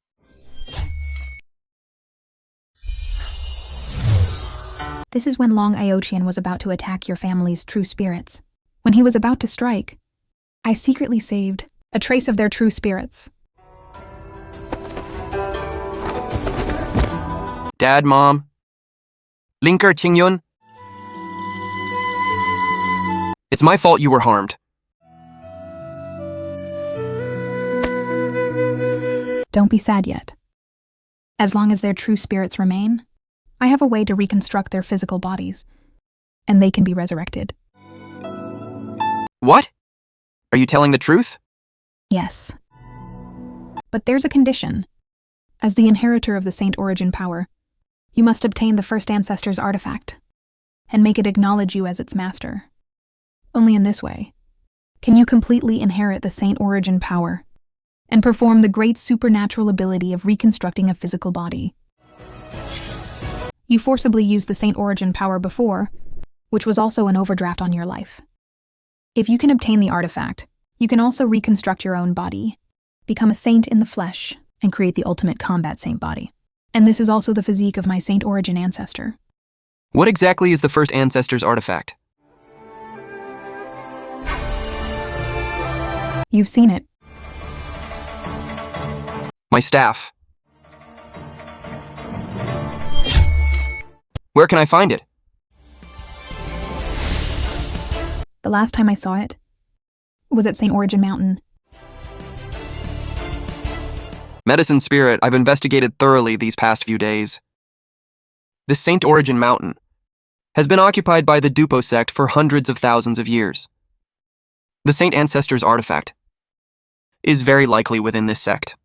This is when Long Ye Haotian was about to attack your family's true spirits. When he was about to strike, I secretly saved a trace of their true spirits. Dad, Mom, Linker Qingyun, it's my fault you were harmed. Don't be sad yet. As long as their true spirits remain, I have a way to reconstruct their physical bodies, and they can be resurrected. What? Are you telling the truth? Yes. But there's a condition. As the inheritor of the Saint Origin power, you must obtain the first ancestor's artifact, and make it acknowledge you as its master. Only in this way can you completely inherit the Saint Origin power, and perform the great supernatural ability of reconstructing a physical body. You forcibly used the Saint Origin power before, which was also an overdraft on your life. If you can obtain the artifact, you can also reconstruct your own body, become a saint in the flesh, and create the ultimate combat saint body. And this is also the physique of my Saint Origin ancestor. What exactly is the first ancestor's artifact? You've seen it. My staff. Where can I find it? The last time I saw it was at St. Origin Mountain. Medicine Spirit, I've investigated thoroughly these past few days. This Saint Origin Mountain has been occupied by the Doupo sect for hundreds of thousands of years. The Saint Ancestor's artifact is very likely within this sect.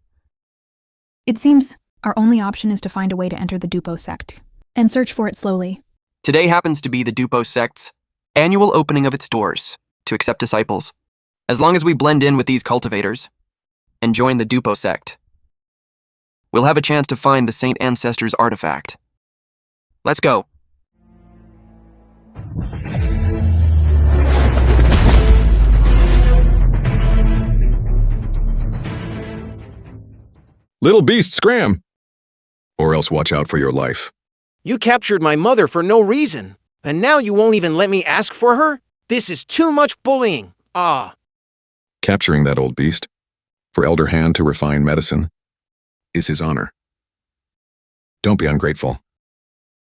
It seems our only option is to find a way to enter the Doupo sect and search for it slowly. Today happens to be the Doupo sect's annual opening of its doors to accept disciples. As long as we blend in with these cultivators and join the Doupo sect, we'll have a chance to find the Saint Ancestor's artifact. Let's go. Little beast, scram! Or else watch out for your life. You captured my mother for no reason, and now you won't even let me ask for her? This is too much bullying. Capturing that old beast, for Elder Han to refine medicine, is his honor. Don't be ungrateful.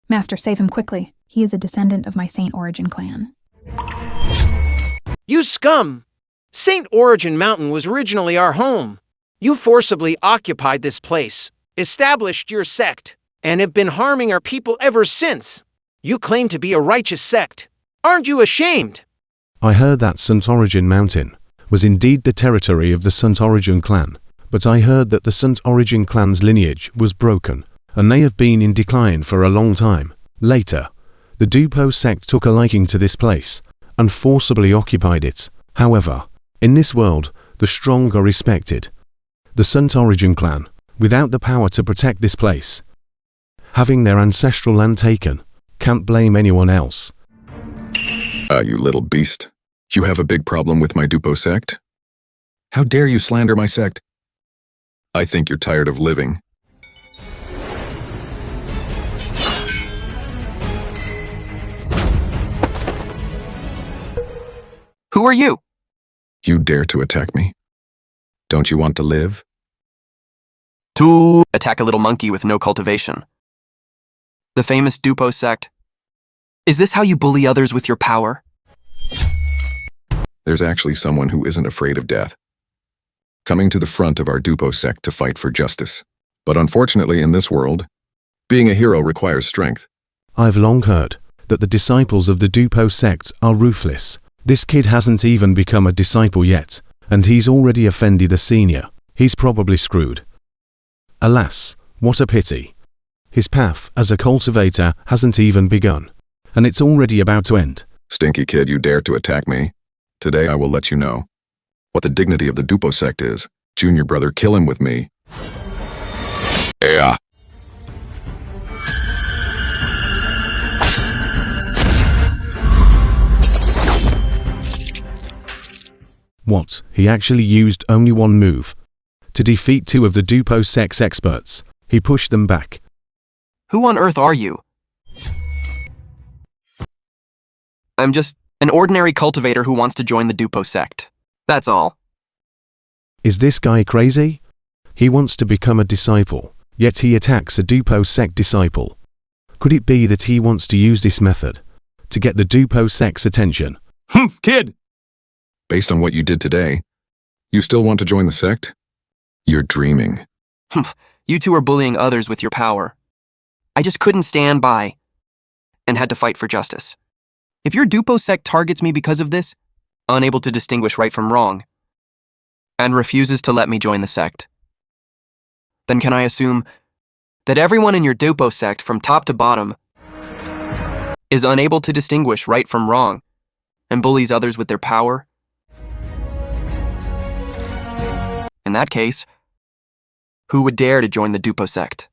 Master, save him quickly. He is a descendant of my Saint Origin clan. You scum! St. Origin Mountain was originally our home. You forcibly occupied this place, established your sect, and have been harming our people ever since. You claim to be a righteous sect. Aren't you ashamed? I heard that St. Origin Mountain was indeed the territory of the St. Origin clan, but I heard that the St. Origin clan's lineage was broken, and they have been in decline for a long time. Later, the Doupo sect took a liking to this place and forcibly occupied it. However, in this world, the strong are respected. The St. Origin clan, without the power to protect this place, having their ancestral land taken, can't blame anyone else. You little beast. You have a big problem with my Doupo sect? How dare you slander my sect? I think you're tired of living. Who are you? You dare to attack me? Don't you want to live? To attack a little monkey with no cultivation. The famous Doupo sect. Is this how you bully others with your power? There's actually someone who isn't afraid of death, coming to the front of our Doupo sect to fight for justice. But unfortunately in this world, being a hero requires strength. I've long heard that the disciples of the Doupo sect are ruthless. This kid hasn't even become a disciple yet, and he's already offended a senior. He's probably screwed. Alas, what a pity. His path as a cultivator hasn't even begun, and it's already about to end. Stinky kid, you dare to attack me. Today I will let you know what the dignity of the Doupo sect is. Junior brother, kill him with me. Yeah. What? He actually used only one move. To defeat two of the Doupo sect's experts, he pushed them back. Who on earth are you? I'm just an ordinary cultivator who wants to join the Doupo sect. That's all. Is this guy crazy? He wants to become a disciple, yet he attacks a Doupo sect disciple. Could it be that he wants to use this method to get the Doupo sect's attention? Kid! Based on what you did today, you still want to join the sect? You're dreaming. You two are bullying others with your power. I just couldn't stand by and had to fight for justice. If your Doupo sect targets me because of this, unable to distinguish right from wrong, and refuses to let me join the sect, then can I assume that everyone in your Doupo sect from top to bottom is unable to distinguish right from wrong and bullies others with their power? In that case, who would dare to join the Doupo sect?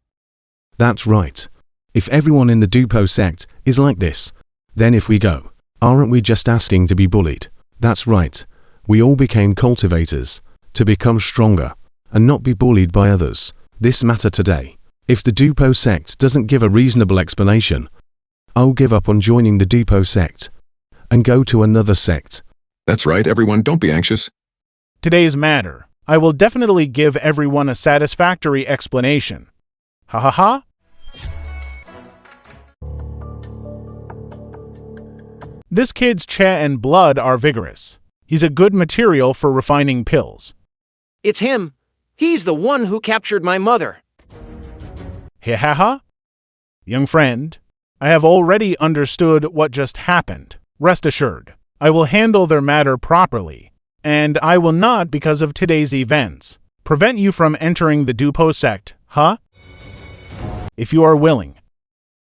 That's right. If everyone in the Doupo sect is like this, then if we go, aren't we just asking to be bullied? That's right. We all became cultivators to become stronger and not be bullied by others. This matter today. If the Doupo sect doesn't give a reasonable explanation, I'll give up on joining the Doupo sect and go to another sect. That's right, everyone, don't be anxious. Today's matter. I will definitely give everyone a satisfactory explanation. Ha ha ha. This kid's cha and blood are vigorous. He's a good material for refining pills. It's him. He's the one who captured my mother. He ha ha. Young friend, I have already understood what just happened. Rest assured, I will handle their matter properly, and I will not, because of today's events, prevent you from entering the Doupo sect, huh? If you are willing,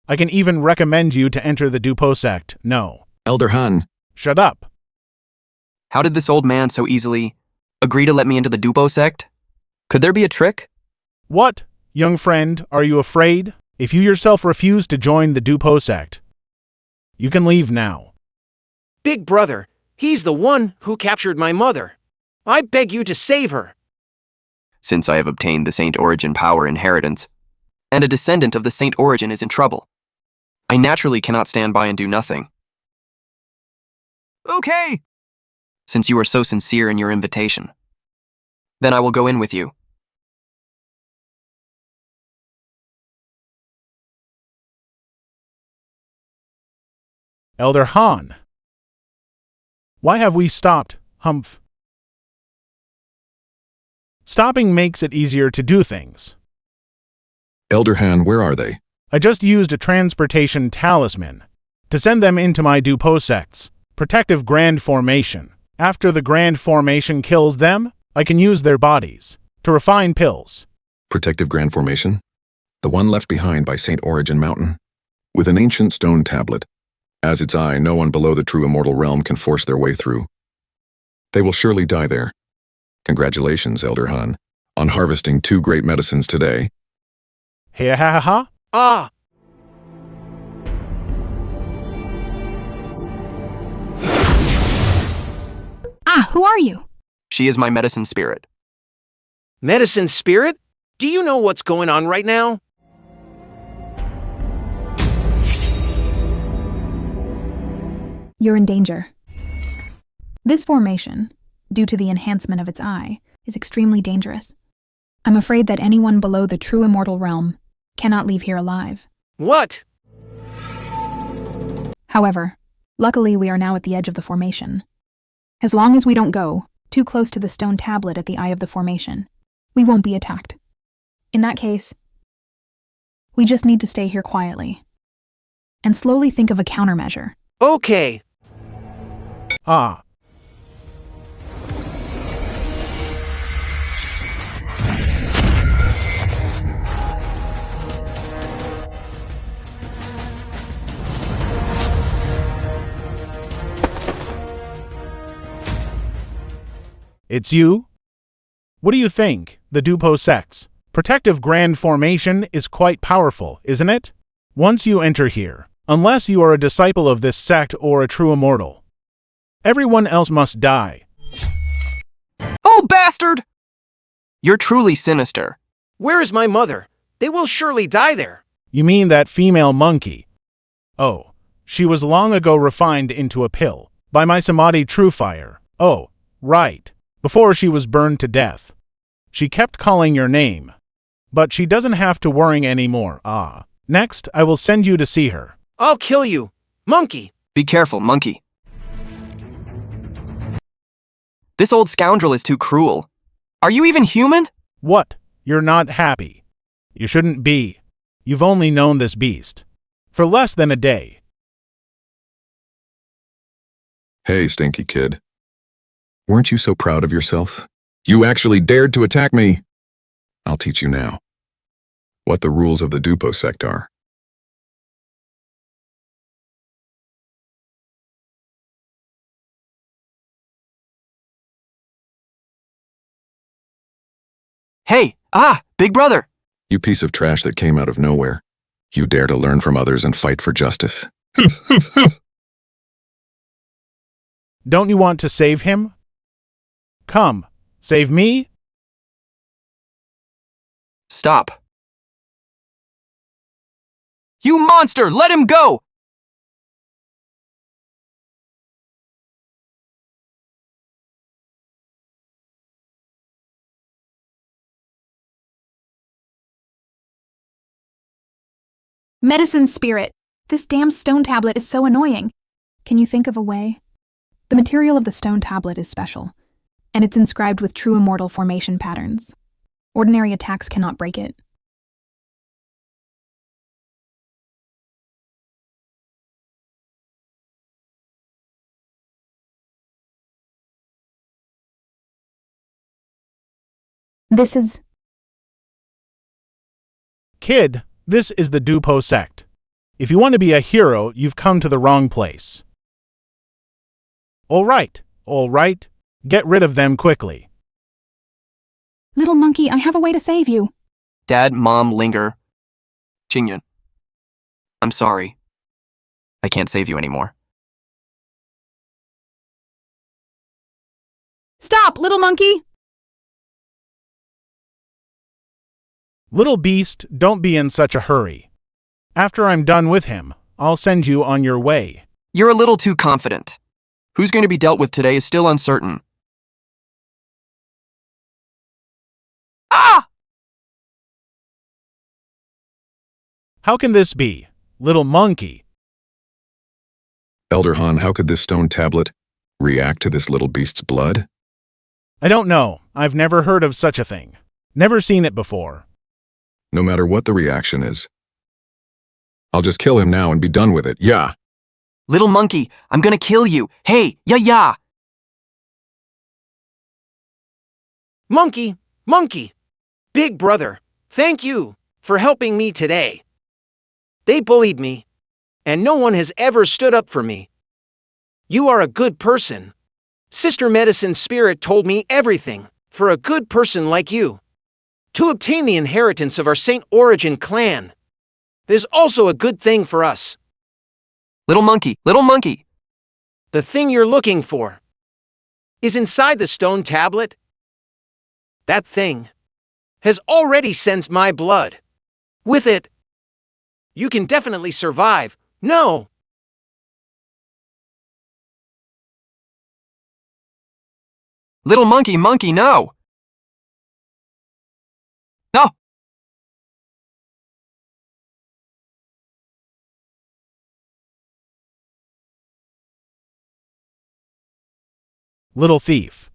I can even recommend you to enter the Doupo sect. No. Elder Han. Shut up. How did this old man so easily agree to let me into the Doupo sect? Could there be a trick? What, young friend, are you afraid? If you yourself refuse to join the Doupo sect, you can leave now. Big brother, he's the one who captured my mother. I beg you to save her. Since I have obtained the Saint Origin power inheritance, and a descendant of the Saint Origin is in trouble, I naturally cannot stand by and do nothing. Okay! Since you are so sincere in your invitation, then I will go in with you. Elder Han. Why have we stopped, Humph? Stopping makes it easier to do things. Elder Han, where are they? I just used a transportation talisman to send them into my Doupo sect's protective grand formation. After the grand formation kills them, I can use their bodies to refine pills. Protective Grand Formation? The one left behind by Saint Origin Mountain? With an ancient stone tablet. As its eye, no one below the true immortal realm can force their way through. They will surely die there. Congratulations, Elder Han, on harvesting 2 great medicines today. Ha ha ha ha. Ah! Ah, who are you? She is my medicine spirit. Medicine spirit? Do you know what's going on right now? You're in danger. This formation, due to the enhancement of its eye, is extremely dangerous. I'm afraid that anyone below the true immortal realm cannot leave here alive. What? However, luckily we are now at the edge of the formation. As long as we don't go too close to the stone tablet at the eye of the formation, we won't be attacked. In that case, we just need to stay here quietly and slowly think of a countermeasure. Okay. Ah. It's you? What do you think? The Doupo sect's protective grand formation is quite powerful, isn't it? Once you enter here, unless you are a disciple of this sect or a true immortal, everyone else must die. Oh, bastard! You're truly sinister. Where is my mother? They will surely die there. You mean that female monkey? Oh, she was long ago refined into a pill by my Samadhi True Fire. Oh, right. Before she was burned to death. She kept calling your name. But she doesn't have to worry anymore. Ah. Next, I will send you to see her. I'll kill you. Monkey. Be careful, monkey. This old scoundrel is too cruel. Are you even human? What? You're not happy. You shouldn't be. You've only known this beast for less than a day. Hey, stinky kid. Weren't you so proud of yourself? You actually dared to attack me! I'll teach you now what the rules of the Doupo sect are. Hey, big brother. You piece of trash that came out of nowhere. You dare to learn from others and fight for justice. Don't you want to save him? Come, save me? Stop. You monster, let him go! Medicine spirit! This damn stone tablet is so annoying. Can you think of a way? The material of the stone tablet is special, and it's inscribed with true immortal formation patterns. Ordinary attacks cannot break it. This is... Kid, this is the Doupo Sect. If you want to be a hero, you've come to the wrong place. All right. Get rid of them quickly. Little monkey, I have a way to save you. Dad, Mom, linger. Qingyuan. I'm sorry. I can't save you anymore. Stop, little monkey! Little beast, don't be in such a hurry. After I'm done with him, I'll send you on your way. You're a little too confident. Who's going to be dealt with today is still uncertain. Ah! How can this be, little monkey? Elder Han, how could this stone tablet react to this little beast's blood? I don't know. I've never heard of such a thing. Never seen it before. No matter what the reaction is, I'll just kill him now and be done with it, yeah. Little monkey, I'm gonna kill you. Hey, ya. Monkey! Big brother, thank you for helping me today. They bullied me, and no one has ever stood up for me. You are a good person. Sister Medicine Spirit told me everything for a good person like you. To obtain the inheritance of our Saint Origin clan. There's also a good thing for us. Little monkey. The thing you're looking for is inside the stone tablet. That thing has already sensed my blood. With it, you can definitely survive. No! Little monkey, no! No! Little thief.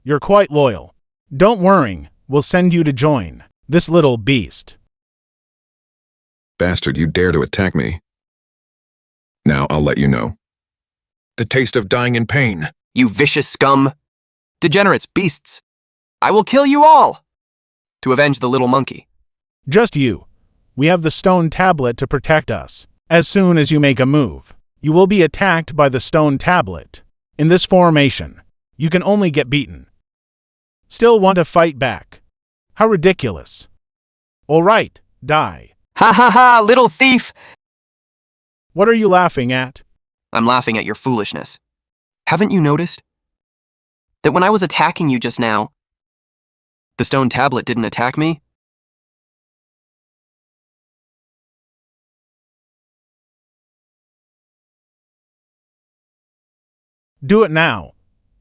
You're quite loyal. Don't worry, we'll send you to join this little beast. Bastard, you dare to attack me. Now I'll let you know. The taste of dying in pain. You vicious scum! Degenerates, beasts! I will kill you all! To avenge the little monkey. Just you. We have the stone tablet to protect us. As soon as you make a move, you will be attacked by the stone tablet. In this formation, you can only get beaten. Still want to fight back? How ridiculous. All right, die. Ha, little thief! What are you laughing at? I'm laughing at your foolishness. Haven't you noticed that when I was attacking you just now, the stone tablet didn't attack me? Do it now.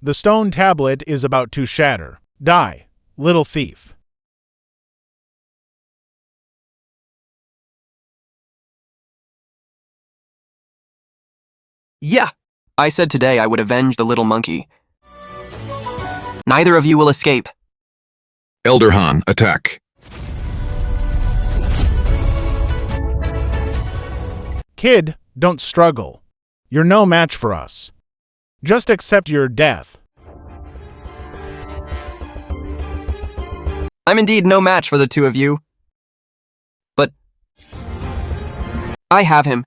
The stone tablet is about to shatter. Die, little thief. Yeah, I said today I would avenge the little monkey. Neither of you will escape. Elder Han, attack. Kid, don't struggle. You're no match for us. Just accept your death. I'm indeed no match for the two of you. But I have him.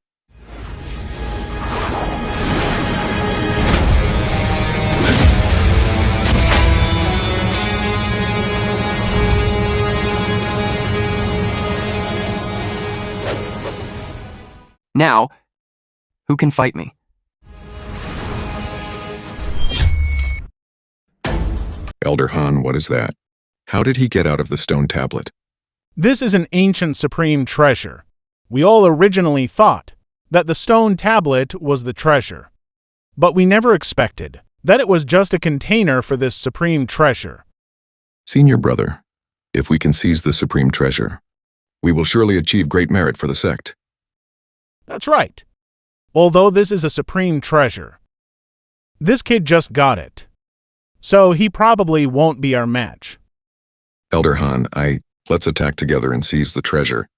Now, who can fight me? Elder Han, what is that? How did he get out of the stone tablet? This is an ancient supreme treasure. We all originally thought that the stone tablet was the treasure, but we never expected that it was just a container for this supreme treasure. Senior brother, if we can seize the supreme treasure, we will surely achieve great merit for the sect. That's right. Although this is a supreme treasure. This kid just got it. So he probably won't be our match. Elder Han, let's attack together and seize the treasure.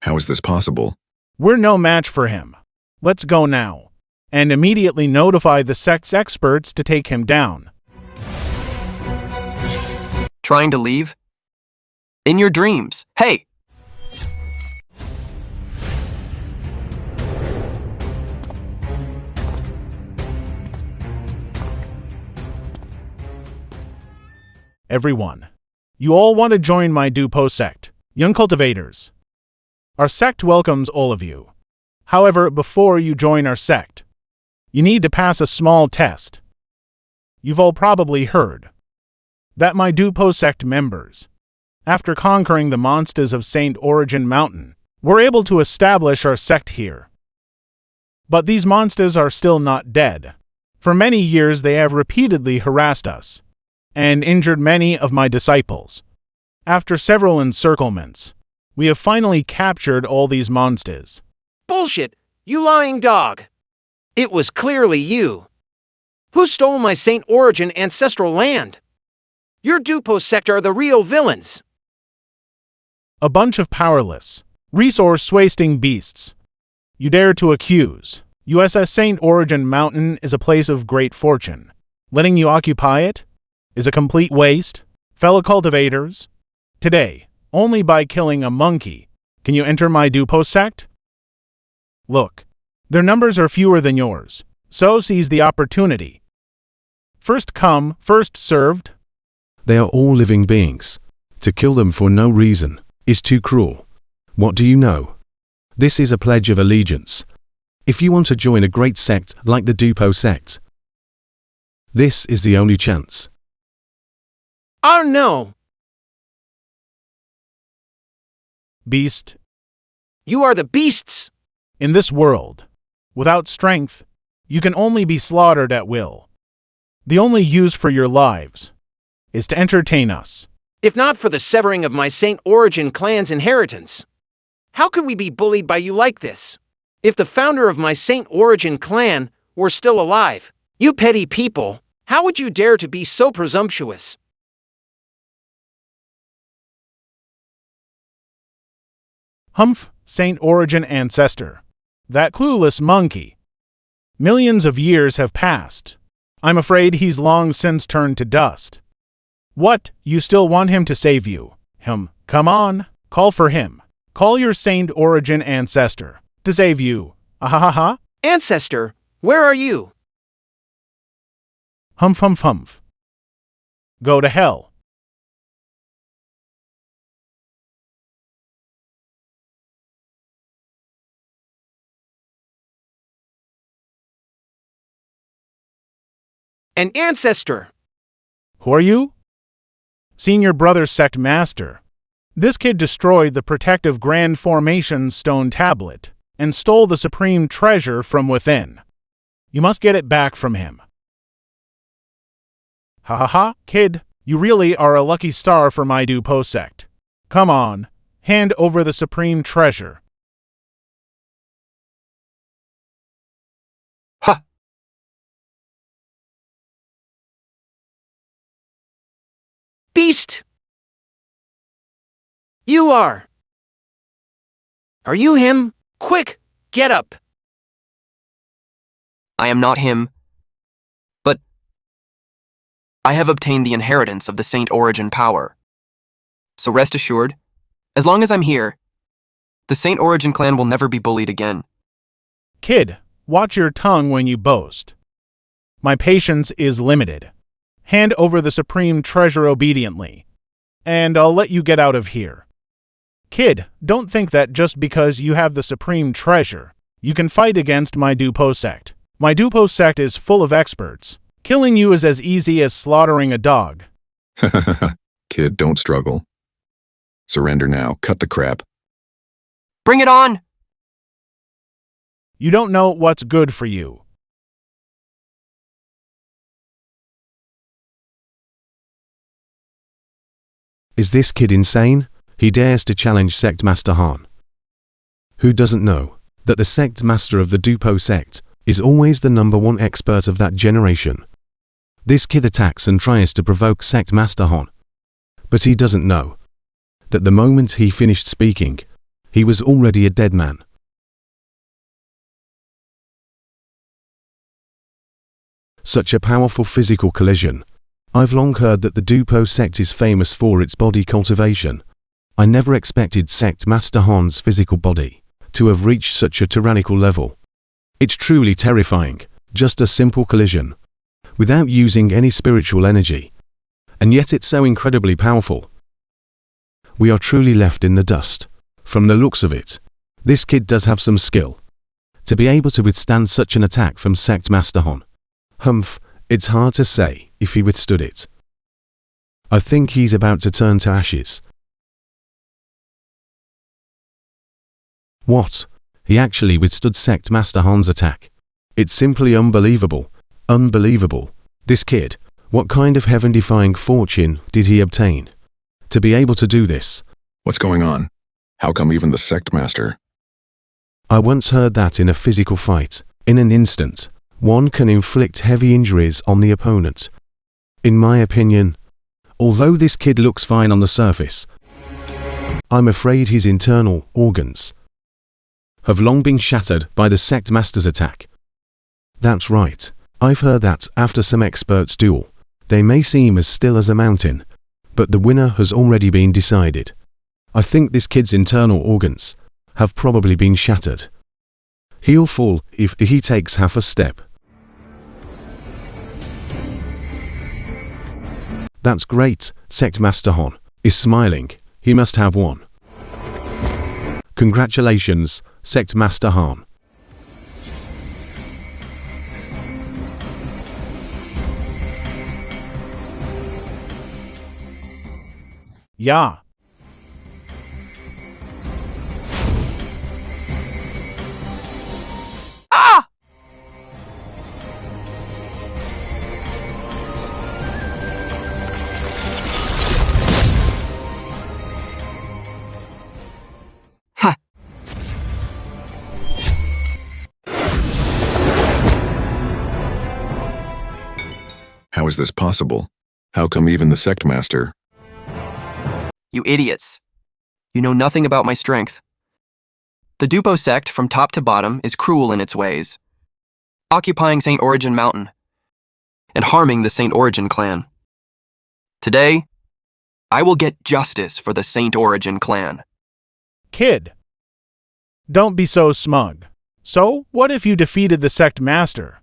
How is this possible? We're no match for him. Let's go now, and immediately notify the Sect's experts to take him down. Trying to leave? In your dreams. Hey! Everyone, you all want to join my Doupo sect, young cultivators. Our sect welcomes all of you. However, before you join our sect, you need to pass a small test. You've all probably heard that my Doupo sect members, after conquering the monsters of Saint Origin Mountain, were able to establish our sect here. But these monsters are still not dead. For many years they have repeatedly harassed us and injured many of my disciples. After several encirclements, we have finally captured all these monsters. Bullshit, you lying dog. It was clearly you. Who stole my Saint Origin ancestral land? Your Doupo sect are the real villains. A bunch of powerless, resource-wasting beasts. You dare to accuse USS Saint Origin Mountain is a place of great fortune. Letting you occupy it is a complete waste. Fellow cultivators, today, only by killing a monkey can you enter my Doupo sect. Look, their numbers are fewer than yours, so seize the opportunity. First come, first served. They are all living beings. To kill them for no reason is too cruel. What do you know? This is a pledge of allegiance. If you want to join a great sect like the Doupo sect, this is the only chance. Oh no! Beast. You are the beasts! In this world, without strength, you can only be slaughtered at will. The only use for your lives is to entertain us. If not for the severing of my Saint Origin clan's inheritance, how could we be bullied by you like this? If the founder of my Saint Origin clan were still alive, you petty people, how would you dare to be so presumptuous? Humph, Saint Origin ancestor. That clueless monkey. Millions of years have passed. I'm afraid he's long since turned to dust. What, you still want him to save you? Come on, call for him. Call your Saint Origin ancestor to save you. Ahahaha. Ancestor, where are you? Humph. Go to hell. An ancestor. Who are you? Senior Brother Sect Master. This kid destroyed the protective Grand Formation stone tablet and stole the supreme treasure from within. You must get it back from him. Ha, kid, you really are a lucky star for my Doupo sect. Come on, hand over the supreme treasure. Ha! Beast! You are. Are you him? Quick, get up! I am not him, but I have obtained the inheritance of the Saint Origin power. So rest assured, as long as I'm here, the Saint Origin clan will never be bullied again. Kid, watch your tongue when you boast. My patience is limited. Hand over the supreme treasure obediently, and I'll let you get out of here. Kid, don't think that just because you have the supreme treasure, you can fight against my Doupo sect. My Doupo sect is full of experts. Killing you is as easy as slaughtering a dog. Kid, don't struggle. Surrender now. Cut the crap. Bring it on! You don't know what's good for you. Is this kid insane? He dares to challenge Sect Master Han. Who doesn't know that the Sect Master of the Doupo sect is always the #1 expert of that generation? This kid attacks and tries to provoke Sect Master Han. But he doesn't know that the moment he finished speaking, he was already a dead man. Such a powerful physical collision. I've long heard that the Doupo sect is famous for its body cultivation. I never expected Sect Master Han's physical body to have reached such a tyrannical level. It's truly terrifying, just a simple collision, without using any spiritual energy. And yet it's so incredibly powerful. We are truly left in the dust. From the looks of it, this kid does have some skill to be able to withstand such an attack from Sect Master Han. Humph, it's hard to say if he withstood it. I think he's about to turn to ashes. What? He actually withstood Sect Master Han's attack. It's simply unbelievable. Unbelievable. This kid, what kind of heaven-defying fortune did he obtain to be able to do this? What's going on? How come even the Sect Master? I once heard that in a physical fight, in an instant, one can inflict heavy injuries on the opponent. In my opinion, although this kid looks fine on the surface, I'm afraid his internal organs have long been shattered by the Sect Master's attack. That's right. I've heard that after some experts' duel, they may seem as still as a mountain, but the winner has already been decided. I think this kid's internal organs have probably been shattered. He'll fall if he takes half a step. That's great. Sect Master Han is smiling. He must have won. Congratulations, Sect Master Han. Yeah. Ah! Ha! How is this possible? How come even the Sect Master? You idiots. You know nothing about my strength. The Doupo sect, from top to bottom, is cruel in its ways, occupying Saint Origin Mountain and harming the Saint Origin clan. Today, I will get justice for the Saint Origin clan. Kid, don't be so smug. So, what if you defeated the Sect Master?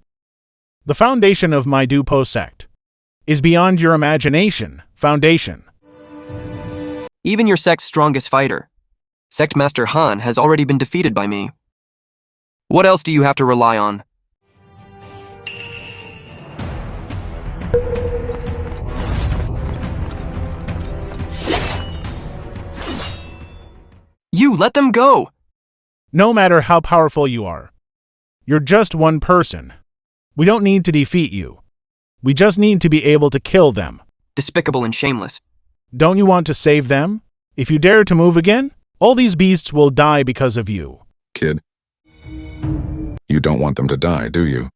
The foundation of my Doupo sect is beyond your imagination. Foundation. Even your sect's strongest fighter, Sect Master Han, has already been defeated by me. What else do you have to rely on? You let them go! No matter how powerful you are, you're just one person. We don't need to defeat you. We just need to be able to kill them. Despicable and shameless. Don't you want to save them? If you dare to move again, all these beasts will die because of you. Kid, you don't want them to die, do you?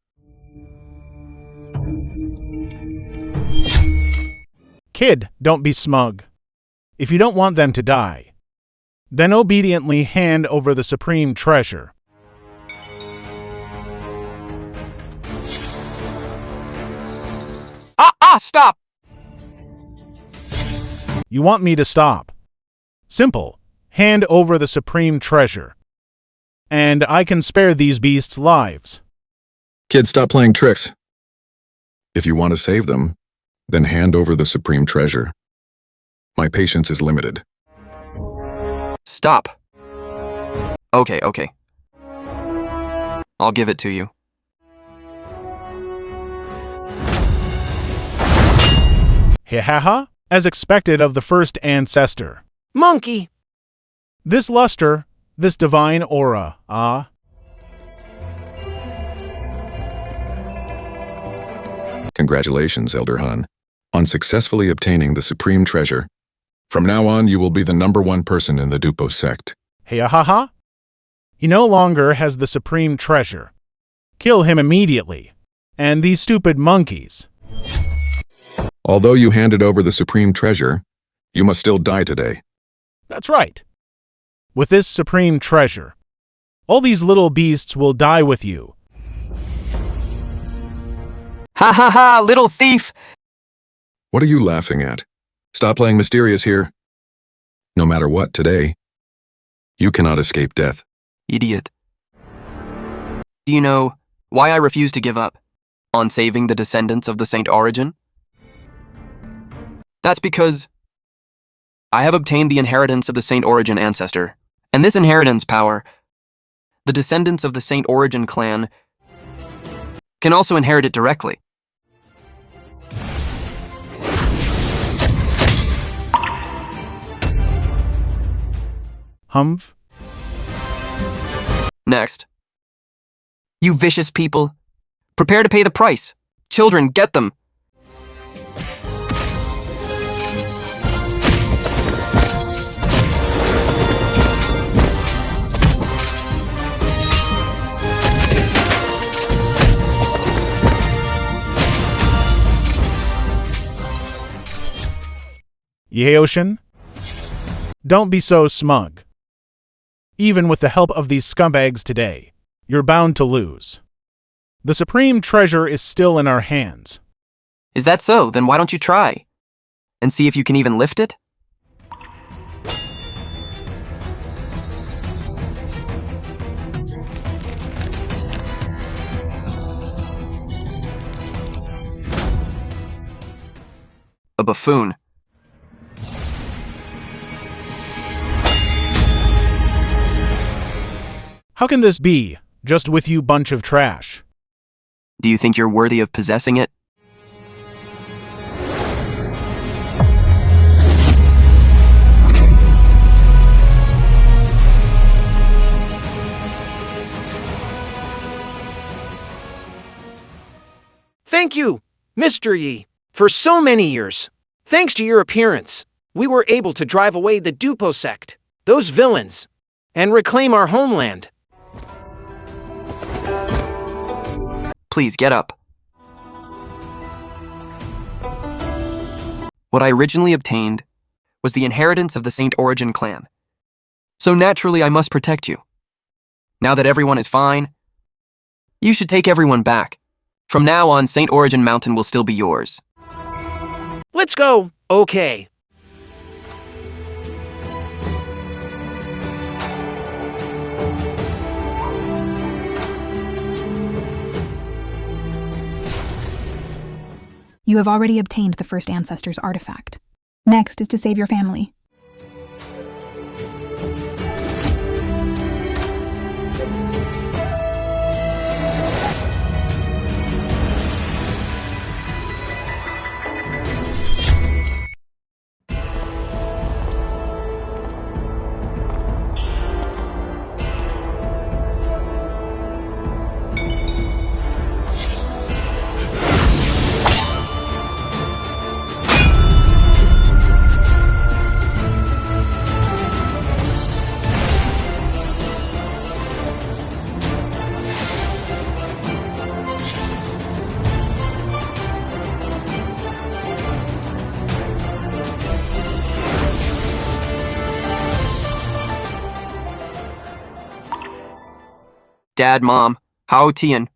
Kid, don't be smug. If you don't want them to die, then obediently hand over the supreme treasure. Stop! You want me to stop? Simple. Hand over the supreme treasure. And I can spare these beasts' lives. Kid, stop playing tricks. If you want to save them, then hand over the supreme treasure. My patience is limited. Stop. Okay. I'll give it to you. Ye Haotian, as expected of the first ancestor. Monkey! This luster, this divine aura, Congratulations, Elder Han, on successfully obtaining the supreme treasure. From now on, you will be the #1 person in the Doupo sect. Ye Haotian? He no longer has the supreme treasure. Kill him immediately. And these stupid monkeys. Although you handed over the supreme treasure, you must still die today. That's right. With this supreme treasure, all these little beasts will die with you. Ha ha ha, little thief! What are you laughing at? Stop playing mysterious here. No matter what today, you cannot escape death. Idiot. Do you know why I refuse to give up on saving the descendants of the Saint Origin? That's because I have obtained the inheritance of the Saint Origin ancestor, and this inheritance power, the descendants of the Saint Origin clan can also inherit it directly. Humph? Next. You vicious people, prepare to pay the price. Children, get them. Ye Haotian? Don't be so smug. Even with the help of these scumbags today, you're bound to lose. The supreme treasure is still in our hands. Is that so? Then why don't you try? And see if you can even lift it? A buffoon. How can this be, just with you bunch of trash? Do you think you're worthy of possessing it? Thank you, Mr. Yi, for so many years. Thanks to your appearance, we were able to drive away the Doupo sect, those villains, and reclaim our homeland. Please, get up. What I originally obtained was the inheritance of the Saint Origin clan. So naturally, I must protect you. Now that everyone is fine, you should take everyone back. From now on, Saint Origin Mountain will still be yours. Let's go. Okay. You have already obtained the first ancestor's artifact. Next is to save your family. Dad, Mom, Haotian.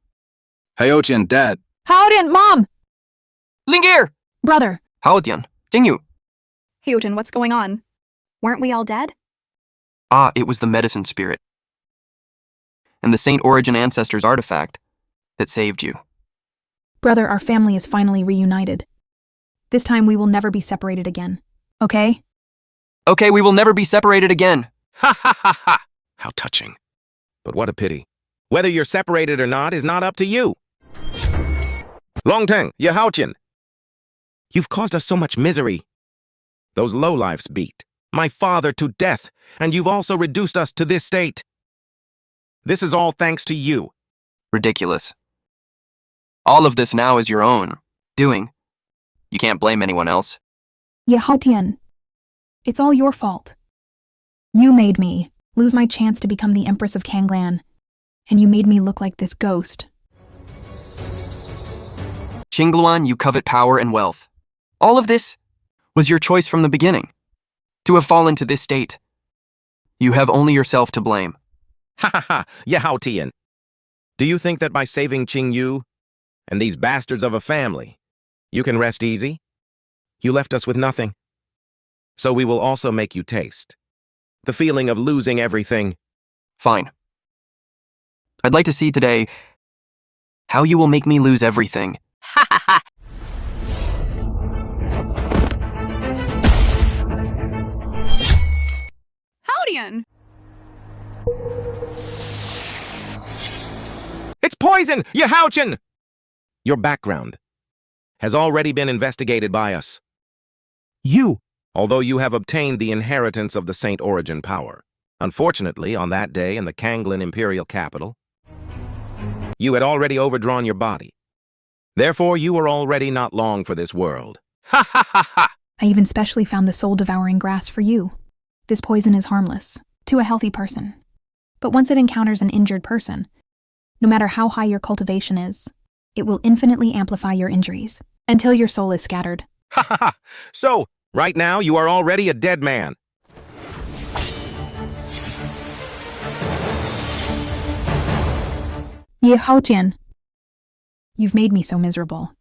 Haotian, Dad. Haotian, Mom! Lingir! Brother! Haotian, Jingyu. Haotian, what's going on? Weren't we all dead? Ah, it was the medicine spirit. And the Saint Origin ancestor's artifact that saved you. Brother, our family is finally reunited. This time we will never be separated again. Okay? Okay, we will never be separated again. Ha ha ha ha! How touching. But what a pity. Whether you're separated or not is not up to you. Long Teng, Ye Haotian. You've caused us so much misery. Those lowlifes beat my father to death, and you've also reduced us to this state. This is all thanks to you. Ridiculous. All of this now is your own doing. You can't blame anyone else. Ye Haotian, it's all your fault. You made me lose my chance to become the Empress of Canglan, and you made me look like this ghost. Qingluan, you covet power and wealth. All of this was your choice from the beginning. To have fallen to this state, you have only yourself to blame. Ha ha ha, Ye Haotian. Do you think that by saving Qingyu and these bastards of a family, you can rest easy? You left us with nothing. So we will also make you taste the feeling of losing everything. Fine. I'd like to see today how you will make me lose everything. Ha ha ha! Haotian! It's poison, Ye Haotian! Your background has already been investigated by us. Although you have obtained the inheritance of the Saint Origin power. Unfortunately, on that day in the Canglan imperial capital, you had already overdrawn your body. Therefore, you are already not long for this world. Ha ha ha ha! I even specially found the soul-devouring grass for you. This poison is harmless to a healthy person. But once it encounters an injured person, no matter how high your cultivation is, it will infinitely amplify your injuries until your soul is scattered. Ha ha ha! So, right now you are already a dead man. Ye Haotian, you've made me so miserable.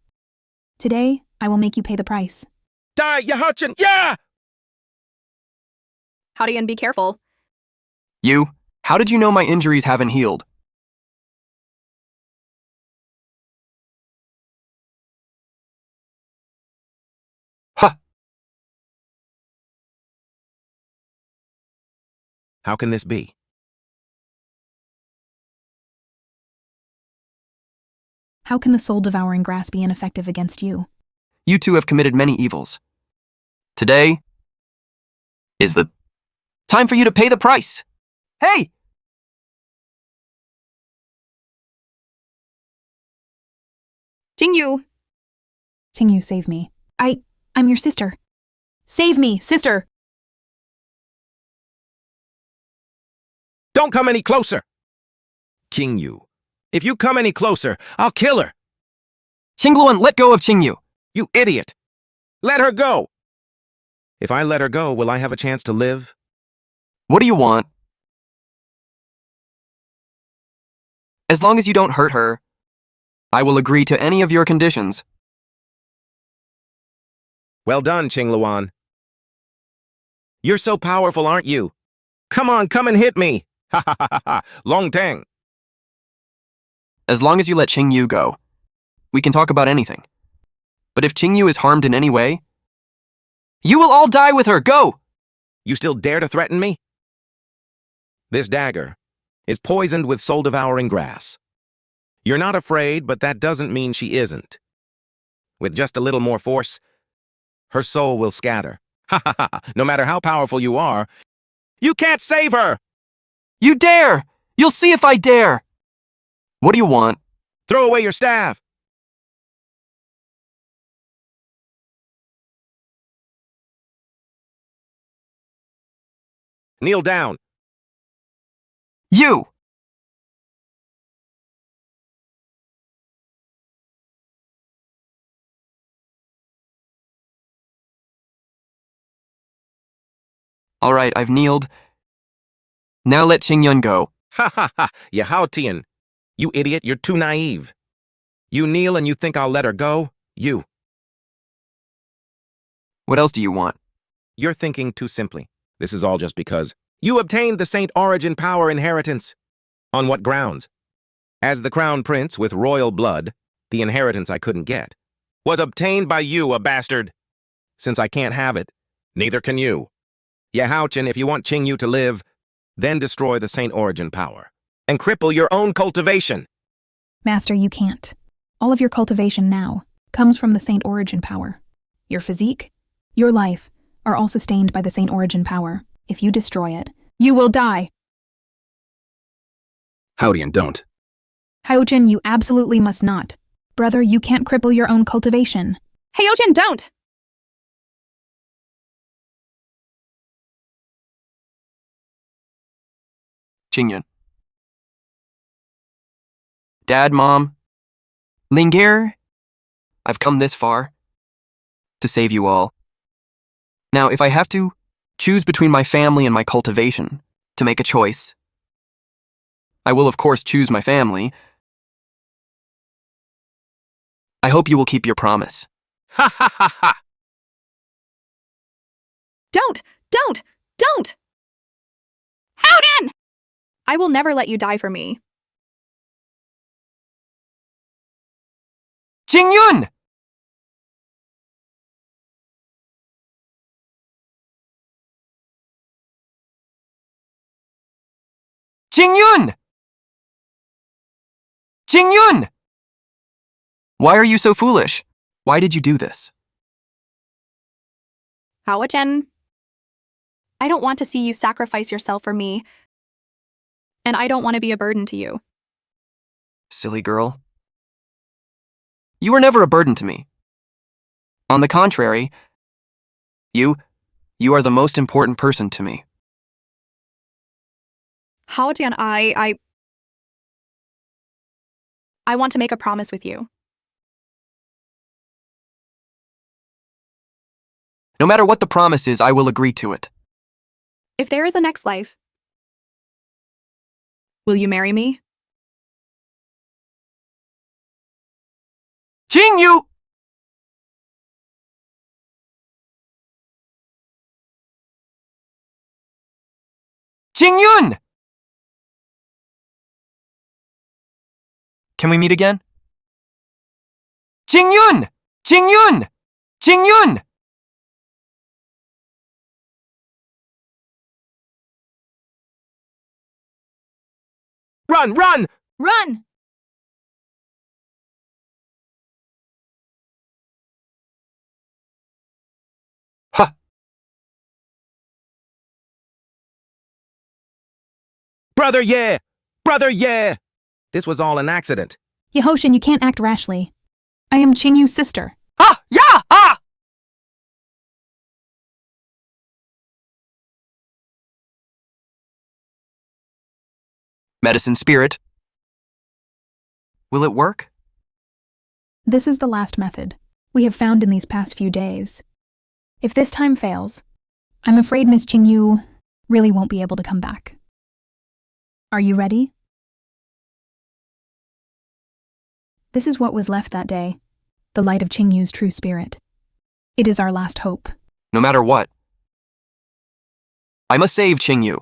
Today, I will make you pay the price. Die, Ye Haotian! Yeah! Haotian, be careful. You, how did you know my injuries haven't healed? Ha! How can this be? How can the soul-devouring grass be ineffective against you? You two have committed many evils. Today is the time for you to pay the price. Hey! Qingyu! Qingyu, save me. I'm your sister. Save me, sister! Don't come any closer! Qingyu, if you come any closer, I'll kill her! Qingluan, let go of Qingyu! You idiot! Let her go! If I let her go, will I have a chance to live? What do you want? As long as you don't hurt her, I will agree to any of your conditions. Well done, Qingluan. You're so powerful, aren't you? Come on, come and hit me! Ha ha ha ha! Long Teng! As long as you let Qingyu go, we can talk about anything. But if Qingyu is harmed in any way, you will all die with her! Go! You still dare to threaten me? This dagger is poisoned with soul-devouring grass. You're not afraid, but that doesn't mean she isn't. With just a little more force, her soul will scatter. Ha ha ha! No matter how powerful you are, you can't save her! You dare! You'll see if I dare! What do you want? Throw away your staff! Kneel down. You! All right, I've kneeled. Now let Qingyun go. Ha ha ha! Ye Haotian. You idiot, you're too naive. You kneel and you think I'll let her go? You. What else do you want? You're thinking too simply. This is all just because you obtained the Saint Origin power inheritance. On what grounds? As the Crown Prince with royal blood, the inheritance I couldn't get was obtained by you, a bastard. Since I can't have it, neither can you. Ye Haotian, if you want Qingyu to live, then destroy the Saint Origin power and cripple your own cultivation. Master, you can't. All of your cultivation now comes from the Saint Origin power. Your physique, your life, are all sustained by the Saint Origin power. If you destroy it, you will die. Haotian, don't. Haotian, you absolutely must not. Brother, you can't cripple your own cultivation. Ye Haotian, don't! Qingluan. Dad, Mom, Lingir, I've come this far to save you all. Now, if I have to choose between my family and my cultivation to make a choice, I will of course choose my family. I hope you will keep your promise. Ha ha ha ha! Don't! Don't! Don't! Haotian! I will never let you die for me. Qingyun! Qingyun! Qingyun! Why are you so foolish? Why did you do this? Haotian, I don't want to see you sacrifice yourself for me, and I don't want to be a burden to you. Silly girl. You were never a burden to me. On the contrary, you are the most important person to me. Haotian, I want to make a promise with you. No matter what the promise is, I will agree to it. If there is a next life, will you marry me? Qingyu! Qingyun! Can we meet again? Qingyun! Qingyun! Qingyun! Run, run! Run! Ha! Brother, yeah! Brother, yeah! This was all an accident. Ye Haotian, you can't act rashly. I am Qingyu's sister. Ah! Yeah! Ah! Medicine spirit. Will it work? This is the last method we have found in these past few days. If this time fails, I'm afraid Miss Qingyu really won't be able to come back. Are you ready? This is what was left that day, the light of Qingyu's true spirit. It is our last hope. No matter what. I must save Qingyu.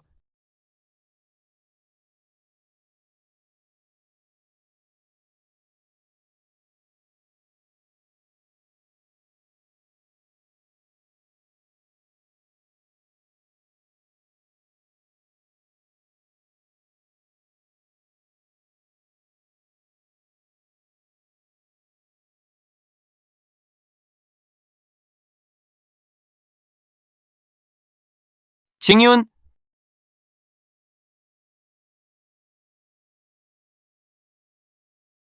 Qingyun,